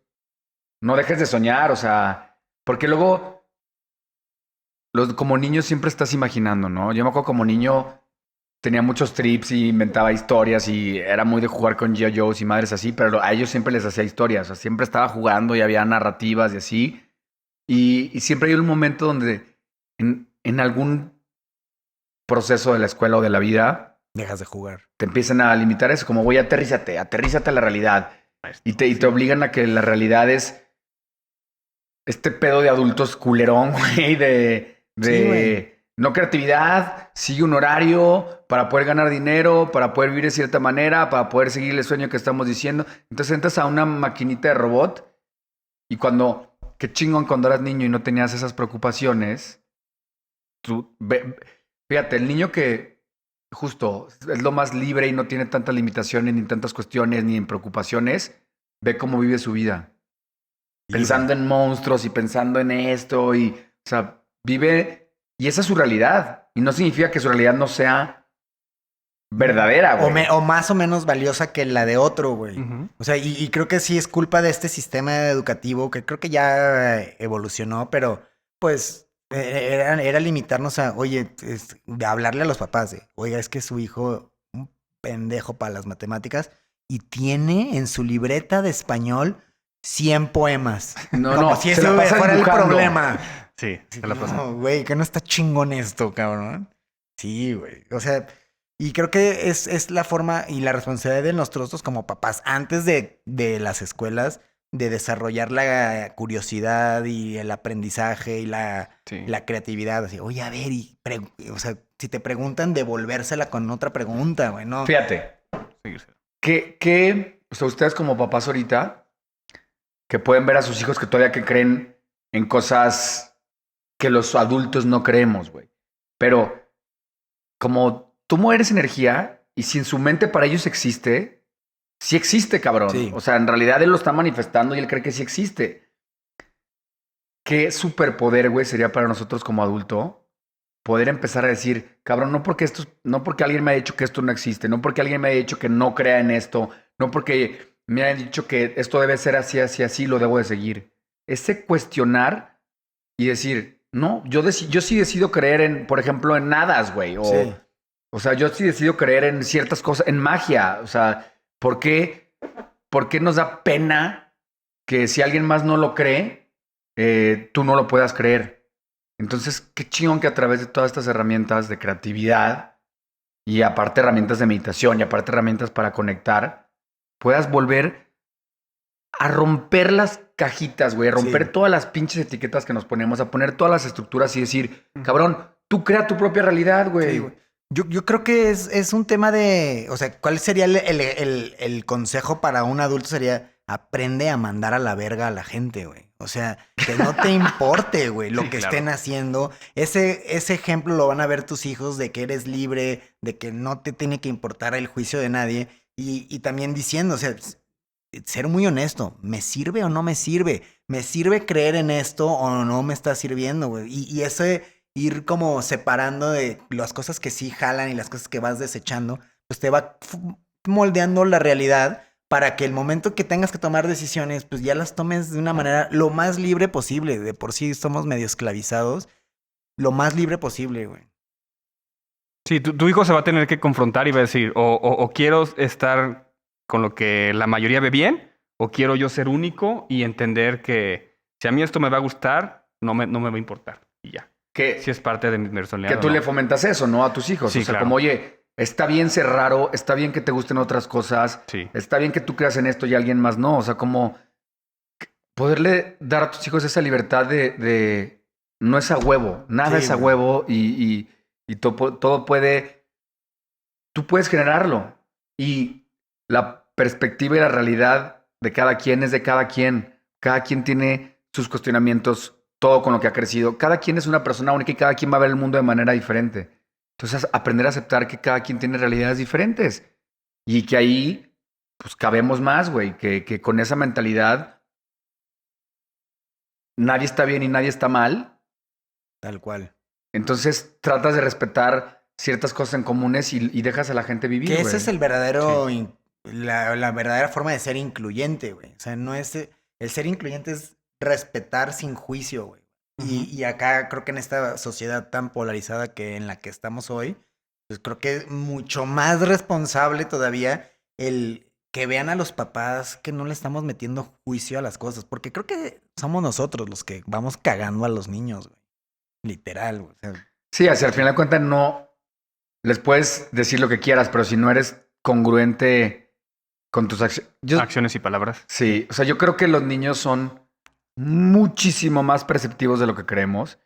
no dejes de soñar, o sea, porque luego, como niño siempre estás imaginando, ¿no? Yo me acuerdo como niño tenía muchos trips y inventaba historias y era muy de jugar con G.I. Joes y madres así, pero a ellos siempre les hacía historias, o sea, siempre estaba jugando y había narrativas y así. Y siempre hay un momento donde en algún proceso de la escuela o de la vida Dejas de jugar. te empiezan a limitar eso, como, güey, aterrízate a la realidad. Y te obligan a que la realidad es este pedo de adultos culerón, güey, Sí, güey. no creatividad, sigue un horario para poder ganar dinero, para poder vivir de cierta manera, para poder seguir el sueño que estamos diciendo. Entonces entras a una maquinita de robot y qué chingón cuando eras niño y no tenías esas preocupaciones. Fíjate, el niño que justo es lo más libre y no tiene tantas limitaciones, ni tantas cuestiones, ni en preocupaciones, ve cómo vive su vida. Pensando en monstruos y pensando en esto y, o sea, vive y esa es su realidad. Y no significa que su realidad no sea verdadera, güey. O más o menos valiosa que la de otro, güey. Ujú. O sea, y creo que sí es culpa de este sistema educativo que creo que ya evolucionó, pero pues era limitarnos a, oye, de hablarle a los papás de, oiga, es que su hijo, un pendejo para las matemáticas, y tiene en su libreta de español 100 poemas. No, Como no, si se eso la pasa fuera el dibujando. problema. Sí, se la pasa. No, güey, que no está chingón esto, cabrón. Sí, güey. O sea, y creo que es la forma y la responsabilidad de nosotros como papás, antes de las escuelas, de desarrollar la curiosidad y el aprendizaje y la Sí. creatividad. Así, oye, a ver, o sea, si te preguntan, devolvérsela con otra pregunta, güey, ¿no? Fíjate, Seguirse. o sea, ustedes como papás ahorita, que pueden ver a sus hijos que todavía que creen en cosas que los adultos no creemos, güey. Pero como tú mueves energía y si en su mente para ellos existe, sí existe, cabrón. Sí. O sea, en realidad él lo está manifestando y él cree que sí existe. ¿Qué superpoder, güey, sería para nosotros como adulto poder empezar a decir, cabrón, no porque alguien me haya dicho que esto no existe, no porque alguien me haya dicho que no crea en esto, no porque me haya dicho que esto debe ser así, así, así, lo debo de seguir? Ese cuestionar y decir, no, yo sí decido creer en, por ejemplo, en hadas, güey, o Sí. O sea, yo sí decido creer en ciertas cosas, en magia. O sea, ¿por qué nos da pena que si alguien más no lo cree, tú no lo puedas creer? Entonces, qué chingón que a través de todas estas herramientas de creatividad y aparte herramientas de meditación y aparte herramientas para conectar, puedas volver a romper las cajitas, güey, a romper todas las pinches etiquetas que nos ponemos, a poner todas las estructuras y decir, cabrón, tú crea tu propia realidad, güey. Sí, güey. Yo creo que es un tema de, o sea, ¿cuál sería el consejo para un adulto? Sería, aprende a mandar a la verga a la gente, güey. O sea, que no te importe, güey, lo que estén haciendo. Ese ejemplo lo van a ver tus hijos de que eres libre, de que no te tiene que importar el juicio de nadie. Y también diciendo, o sea, ser muy honesto, ¿me sirve o no me sirve? ¿Me sirve creer en esto o no me está sirviendo, güey? Y ese ir como separando de las cosas que sí jalan y las cosas que vas desechando, pues te va moldeando la realidad para que el momento que tengas que tomar decisiones, pues ya las tomes de una manera lo más libre posible. De por sí somos medio esclavizados, lo más libre posible, güey. Sí, tu hijo se va a tener que confrontar y va a decir, o quiero estar con lo que la mayoría ve bien, o quiero yo ser único y entender que si a mí esto me va a gustar, no me va a importar. Y ya. Que, Si es parte de mi personalidad. que tú le fomentas eso, ¿no? A tus hijos. Sí, o sea, claro. como, oye, está bien ser raro, está bien que te gusten otras cosas, Sí. está bien que tú creas en esto y alguien más no. O sea, como poderle dar a tus hijos esa libertad de no es a huevo, nada es a huevo y todo puede, tú puedes generarlo. Y la perspectiva y la realidad de cada quien es de cada quien. Cada quien tiene sus cuestionamientos, todo con lo que ha crecido. Cada quien es una persona única y cada quien va a ver el mundo de manera diferente. Entonces, aprender a aceptar que cada quien tiene realidades diferentes y que ahí, pues, cabemos más, güey. Que con esa mentalidad nadie está bien y nadie está mal. Tal cual. Entonces, tratas de respetar ciertas cosas en comunes y dejas a la gente vivir, Que güey. ese es el verdadero, la verdadera forma de ser incluyente, güey. O sea, no es, el ser incluyente es respetar sin juicio, güey. Y acá creo que en esta sociedad tan polarizada que en la que estamos hoy, pues creo que es mucho más responsable todavía el que vean a los papás que no le estamos metiendo juicio a las cosas. Porque creo que somos nosotros los que vamos cagando a los niños, güey. Literal, güey. O sea, sí, hacia el final de cuentas no les puedes decir lo que quieras, pero si no eres congruente con tus acciones y palabras. Sí, o sea, yo creo que los niños son muchísimo más perceptivos de lo que creemos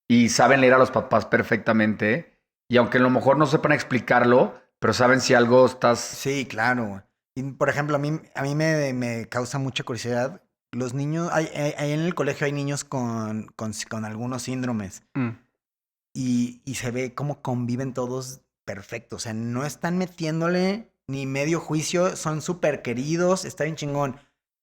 y saben leer a los papás perfectamente. Y aunque a lo mejor no sepan explicarlo, pero saben si algo estás... Sí, claro. Y por ejemplo, a mí me causa mucha curiosidad. Los niños, hay en el colegio hay niños con algunos síndromes y se ve cómo conviven todos perfecto. O sea, no están metiéndole ni medio juicio, son súper queridos, está bien chingón.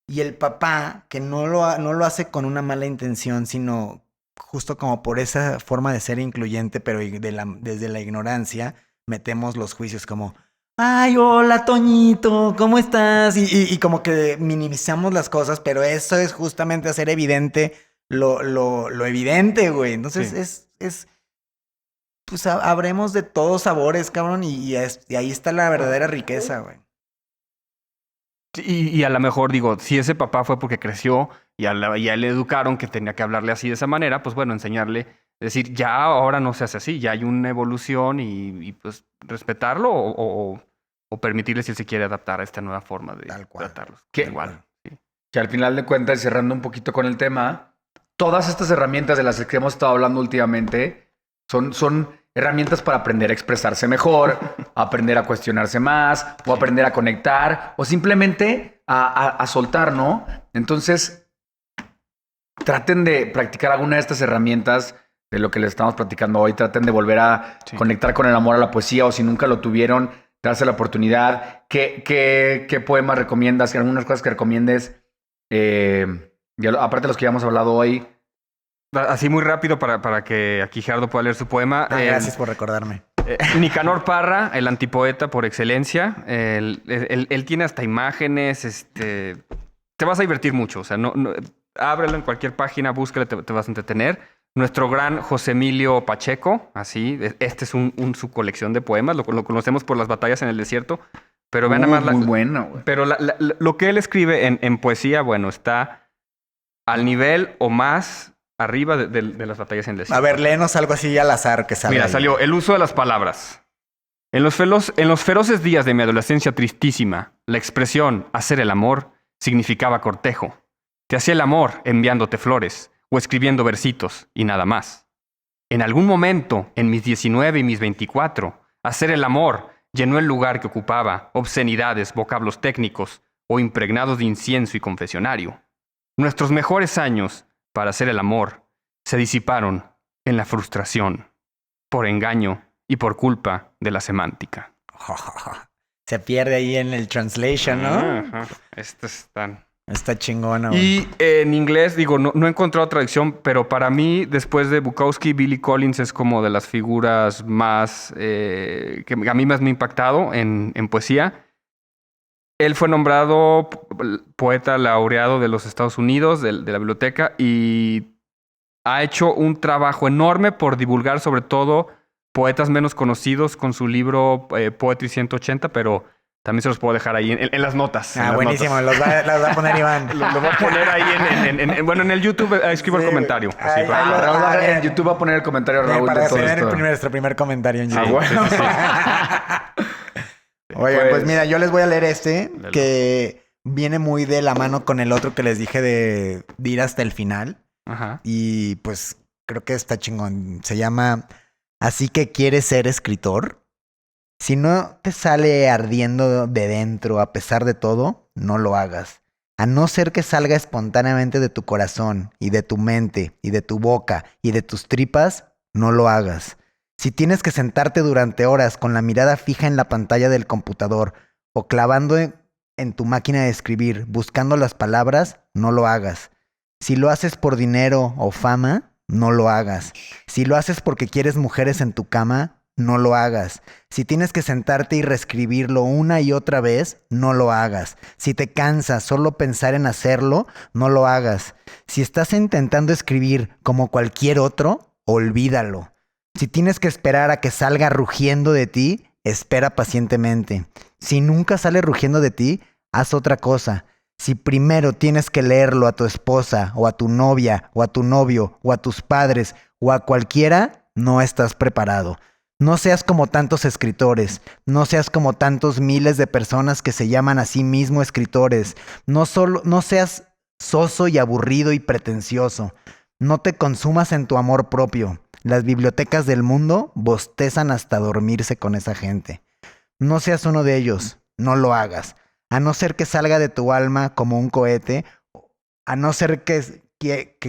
Y el papá, que no lo hace con una mala intención, sino justo como por esa forma de ser incluyente, pero desde la ignorancia, metemos los juicios como, ay, hola, Toñito, ¿cómo estás? Y como que minimizamos las cosas, pero eso es justamente hacer evidente lo evidente, güey. Entonces es pues habremos de todos sabores, cabrón, y ahí está la verdadera riqueza, güey. Y a lo mejor digo, si ese papá fue porque creció y a él le educaron que tenía que hablarle así de esa manera, pues bueno, enseñarle, decir, ya ahora no se hace así, ya hay una evolución y pues respetarlo o permitirle si él se quiere adaptar a esta nueva forma de tratarlos. Igual. Sí. Que al final de cuentas, cerrando un poquito con el tema, todas estas herramientas de las que hemos estado hablando últimamente son herramientas para aprender a expresarse mejor, aprender a cuestionarse más, o aprender a conectar, o simplemente a soltar, ¿no? Entonces, traten de practicar alguna de estas herramientas de lo que les estamos platicando hoy. Traten de volver a conectar con el amor a la poesía, o si nunca lo tuvieron, darse la oportunidad. ¿Qué poemas recomiendas? ¿Algunas cosas que recomiendes? Aparte de los que ya hemos hablado hoy. Así muy rápido para que aquí Gerardo pueda leer su poema. Gracias por recordarme. Nicanor Parra, el antipoeta por excelencia. Él tiene hasta imágenes. Te vas a divertir mucho. O sea, ábrelo en cualquier página, búscalo, te vas a entretener. Nuestro gran José Emilio Pacheco, así, este es su colección de poemas, lo conocemos por las batallas en el desierto, pero vean nada más muy bueno, güey. pero lo que él escribe en poesía, bueno, está al nivel o más arriba de las batallas en el desierto. A ver, léenos algo así al azar que salga. Mira, ahí. salió el uso de las palabras. En los feroces días de mi adolescencia tristísima, la expresión hacer el amor significaba cortejo. Te hacía el amor enviándote flores o escribiendo versitos y nada más. En algún momento, en mis 19 y mis 24, hacer el amor llenó el lugar que ocupaba obscenidades, vocablos técnicos o impregnados de incienso y confesionario. Nuestros mejores años para hacer el amor se disiparon en la frustración, por engaño y por culpa de la semántica. Se pierde ahí en el translation, ¿no? Ajá. Estos están... Está chingona, güey. Y en inglés, digo, no he encontrado traducción, pero para mí, después de Bukowski, Billy Collins es como de las figuras más... que a mí más me ha impactado en poesía. Él fue nombrado poeta laureado de los Estados Unidos, de la biblioteca, y ha hecho un trabajo enorme por divulgar sobre todo poetas menos conocidos con su libro Poetry 180, pero también se los puedo dejar ahí en las notas. Ah, buenísimo. Los va a poner Iván. Los voy a poner ahí bueno, en el YouTube escribo el comentario. Así, Ahí para- lo- Raúl, bien. en YouTube va a poner el comentario Raúl Para de todo tener esto. nuestro primer comentario en YouTube. bueno. sí, sí. Oye, pues mira, yo les voy a leer este, Léelo. que viene muy de la mano con el otro que les dije de ir hasta el final. Ajá. Y pues creo que está chingón. Se llama ¿Así que quieres ser escritor? Si no te sale ardiendo de dentro a pesar de todo, no lo hagas. A no ser que salga espontáneamente de tu corazón y de tu mente y de tu boca y de tus tripas, no lo hagas. Si tienes que sentarte durante horas con la mirada fija en la pantalla del computador o clavando en tu máquina de escribir buscando las palabras, no lo hagas. Si lo haces por dinero o fama, no lo hagas. Si lo haces porque quieres mujeres en tu cama, no lo hagas. Si tienes que sentarte y reescribirlo una y otra vez, no lo hagas. Si te cansa solo pensar en hacerlo, no lo hagas. Si estás intentando escribir como cualquier otro, olvídalo. Si tienes que esperar a que salga rugiendo de ti, espera pacientemente. Si nunca sale rugiendo de ti, haz otra cosa. Si primero tienes que leerlo a tu esposa, o a tu novia, o a tu novio, o a tus padres, o a cualquiera, no estás preparado. No seas como tantos escritores, no seas como tantos miles de personas que se llaman a sí mismos escritores. No seas soso y aburrido y pretencioso. No te consumas en tu amor propio. Las bibliotecas del mundo bostezan hasta dormirse con esa gente. No seas uno de ellos, no lo hagas. A no ser que salga de tu alma como un cohete, a no ser que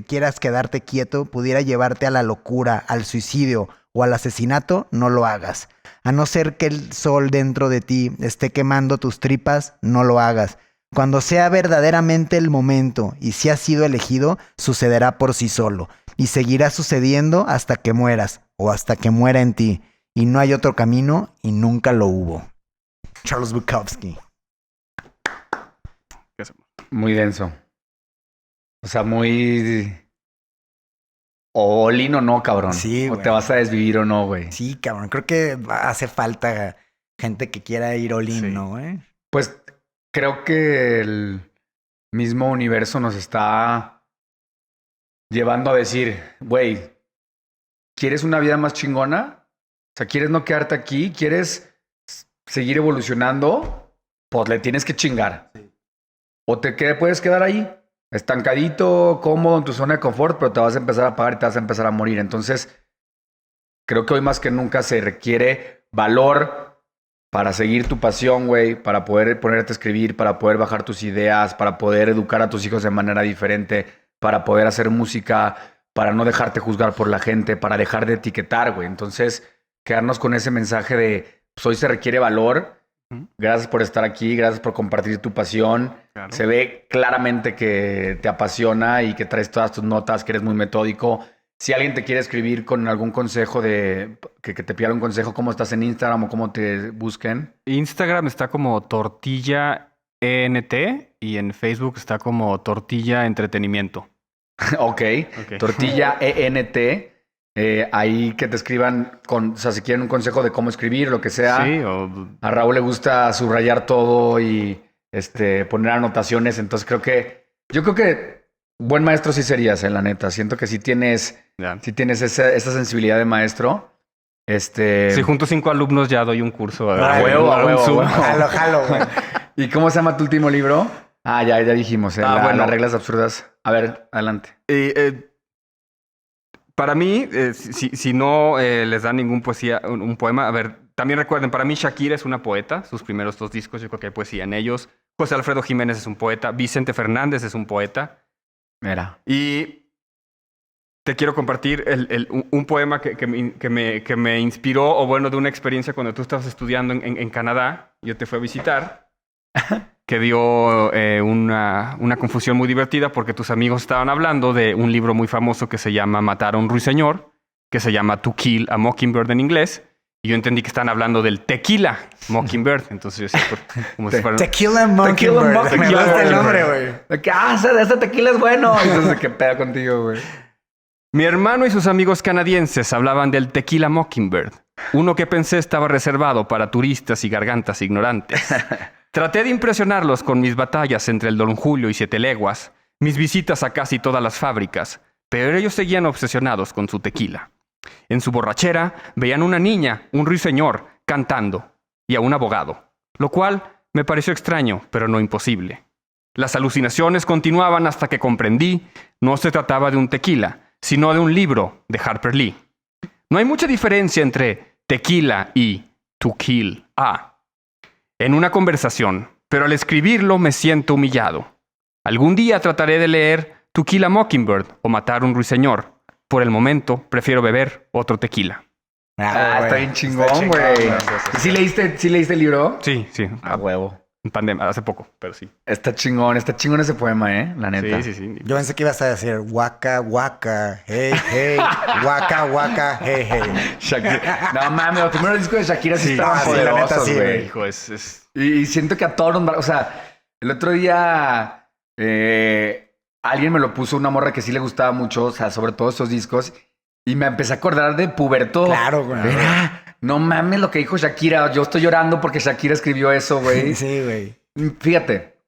quieras quedarte quieto, pudiera llevarte a la locura, al suicidio o al asesinato, no lo hagas. A no ser que el sol dentro de ti esté quemando tus tripas, no lo hagas. Cuando sea verdaderamente el momento y si has sido elegido, sucederá por sí solo. Y seguirá sucediendo hasta que mueras o hasta que muera en ti. Y no hay otro camino y nunca lo hubo. Charles Bukowski. Muy denso. O sea, muy... O all-in o no, cabrón. Sí, o güey. te vas a desvivir o no, güey. Sí, cabrón. Creo que hace falta gente que quiera ir all in, Sí. ¿no, güey? Pues creo que el mismo universo nos está llevando a decir, güey, ¿quieres una vida más chingona? O sea, ¿quieres no quedarte aquí? ¿Quieres seguir evolucionando? Pues le tienes que chingar. O puedes quedar ahí, estancadito, cómodo en tu zona de confort, pero te vas a empezar a apagar y te vas a empezar a morir. Entonces, creo que hoy más que nunca se requiere valor para seguir tu pasión, güey, para poder ponerte a escribir, para poder bajar tus ideas, para poder educar a tus hijos de manera diferente, para poder hacer música, para no dejarte juzgar por la gente, para dejar de etiquetar, güey. Entonces, quedarnos con ese mensaje de, pues hoy se requiere valor. Gracias por estar aquí, gracias por compartir tu pasión. Claro. Se ve claramente que te apasiona y que traes todas tus notas, que eres muy metódico. Si alguien te quiere escribir con algún consejo que te pida un consejo, ¿cómo estás en Instagram o cómo te busquen? Instagram está como Tortilla ENT y en Facebook está como Tortilla Entretenimiento. Ok. Tortilla ENT. Ahí que te escriban o sea, si quieren un consejo de cómo escribir, lo que sea. Sí, o... A Raúl le gusta subrayar todo y poner anotaciones. Entonces yo creo que buen maestro sí serías, la neta. Siento que sí tienes esa sensibilidad de maestro. Si junto 5 alumnos ya doy un curso. A huevo. Jalo, güey. ¿Y cómo se llama tu último libro? Ya dijimos, las reglas absurdas. A ver, adelante. Para mí, si no les dan ningún un poema, a ver, también recuerden, para mí Shakira es una poeta. Sus primeros 2 discos, yo creo que hay poesía en ellos. José Alfredo Jiménez es un poeta. Vicente Fernández es un poeta. Mira. Y te quiero compartir un poema que me inspiró, o bueno, de una experiencia cuando tú estabas estudiando en Canadá. Yo te fui a visitar. Que dio una confusión muy divertida porque tus amigos estaban hablando de un libro muy famoso que se llama Matar a un ruiseñor, que se llama To Kill a Mockingbird en inglés. Y yo entendí que estaban hablando del tequila Mockingbird. Entonces yo decía, como si fuera... Tequila Mockingbird. Me gusta el nombre, güey. Ese tequila es bueno. Entonces, ¿qué pedo contigo, güey? Mi hermano y sus amigos canadienses hablaban del tequila Mockingbird, uno que pensé estaba reservado para turistas y gargantas ignorantes. Traté de impresionarlos con mis batallas entre el Don Julio y 7 Leguas, mis visitas a casi todas las fábricas, pero ellos seguían obsesionados con su tequila. En su borrachera veían una niña, un ruiseñor, cantando, y a un abogado, lo cual me pareció extraño, pero no imposible. Las alucinaciones continuaban hasta que comprendí, no se trataba de un tequila, sino de un libro de Harper Lee. No hay mucha diferencia entre tequila y to kill a. En una conversación, pero al escribirlo me siento humillado. Algún día trataré de leer To Kill a Mockingbird o Matar un ruiseñor. Por el momento, prefiero beber otro tequila. Está bien chingón, güey. ¿Sí leíste el libro? Sí. A huevo. En pandemia, hace poco, pero sí. Está chingón ese poema, la neta. Sí. Yo pensé que ibas a decir waka, waka, hey, hey, waka, waka, hey, hey. Shakira. No mames, los primeros discos de Shakira sí estaban poderosos, güey. Hijo, Y siento que a todos nos... O sea, el otro día alguien me lo puso, una morra que sí le gustaba mucho, o sea, sobre todo estos discos, y me empecé a acordar de Puberto. Claro, güey. No mames lo que dijo Shakira. Yo estoy llorando porque Shakira escribió eso, güey. Sí, güey. Fíjate.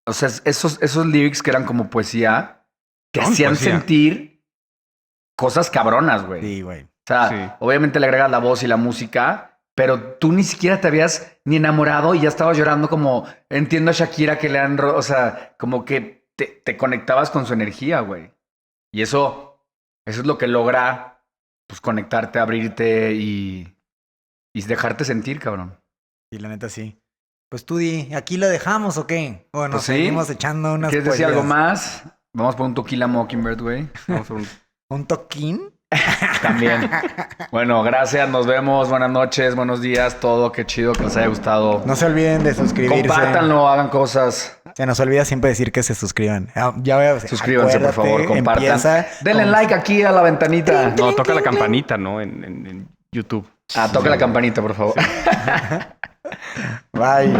O sea, esos lyrics que eran como poesía, te hacían sentir cosas cabronas, güey. Sí, güey. O sea, obviamente le agregas la voz y la música, pero tú ni siquiera te habías ni enamorado y ya estabas llorando como... Entiendo a Shakira que le han... O sea, como que te conectabas con su energía, güey. Y eso es lo que logra... Pues conectarte, abrirte y dejarte sentir, cabrón. Sí, la neta sí. Pues tú di, ¿aquí lo dejamos o qué? O nos sí. seguimos echando unas ¿Quieres decir algo más? Vamos por un tequila Mockingbird, güey. Vamos por ¿Un toquín? También. Bueno, gracias, nos vemos. Buenas noches, buenos días, todo. Qué chido que les haya gustado. No se olviden de suscribirse. Compártanlo, hagan cosas. Se nos olvida siempre decir que se suscriban. Ya veo. Suscríbanse, por favor, compartan. Denle like aquí a la ventanita. No, toca la campanita, ¿no? En YouTube. Toca la campanita, por favor. Bye.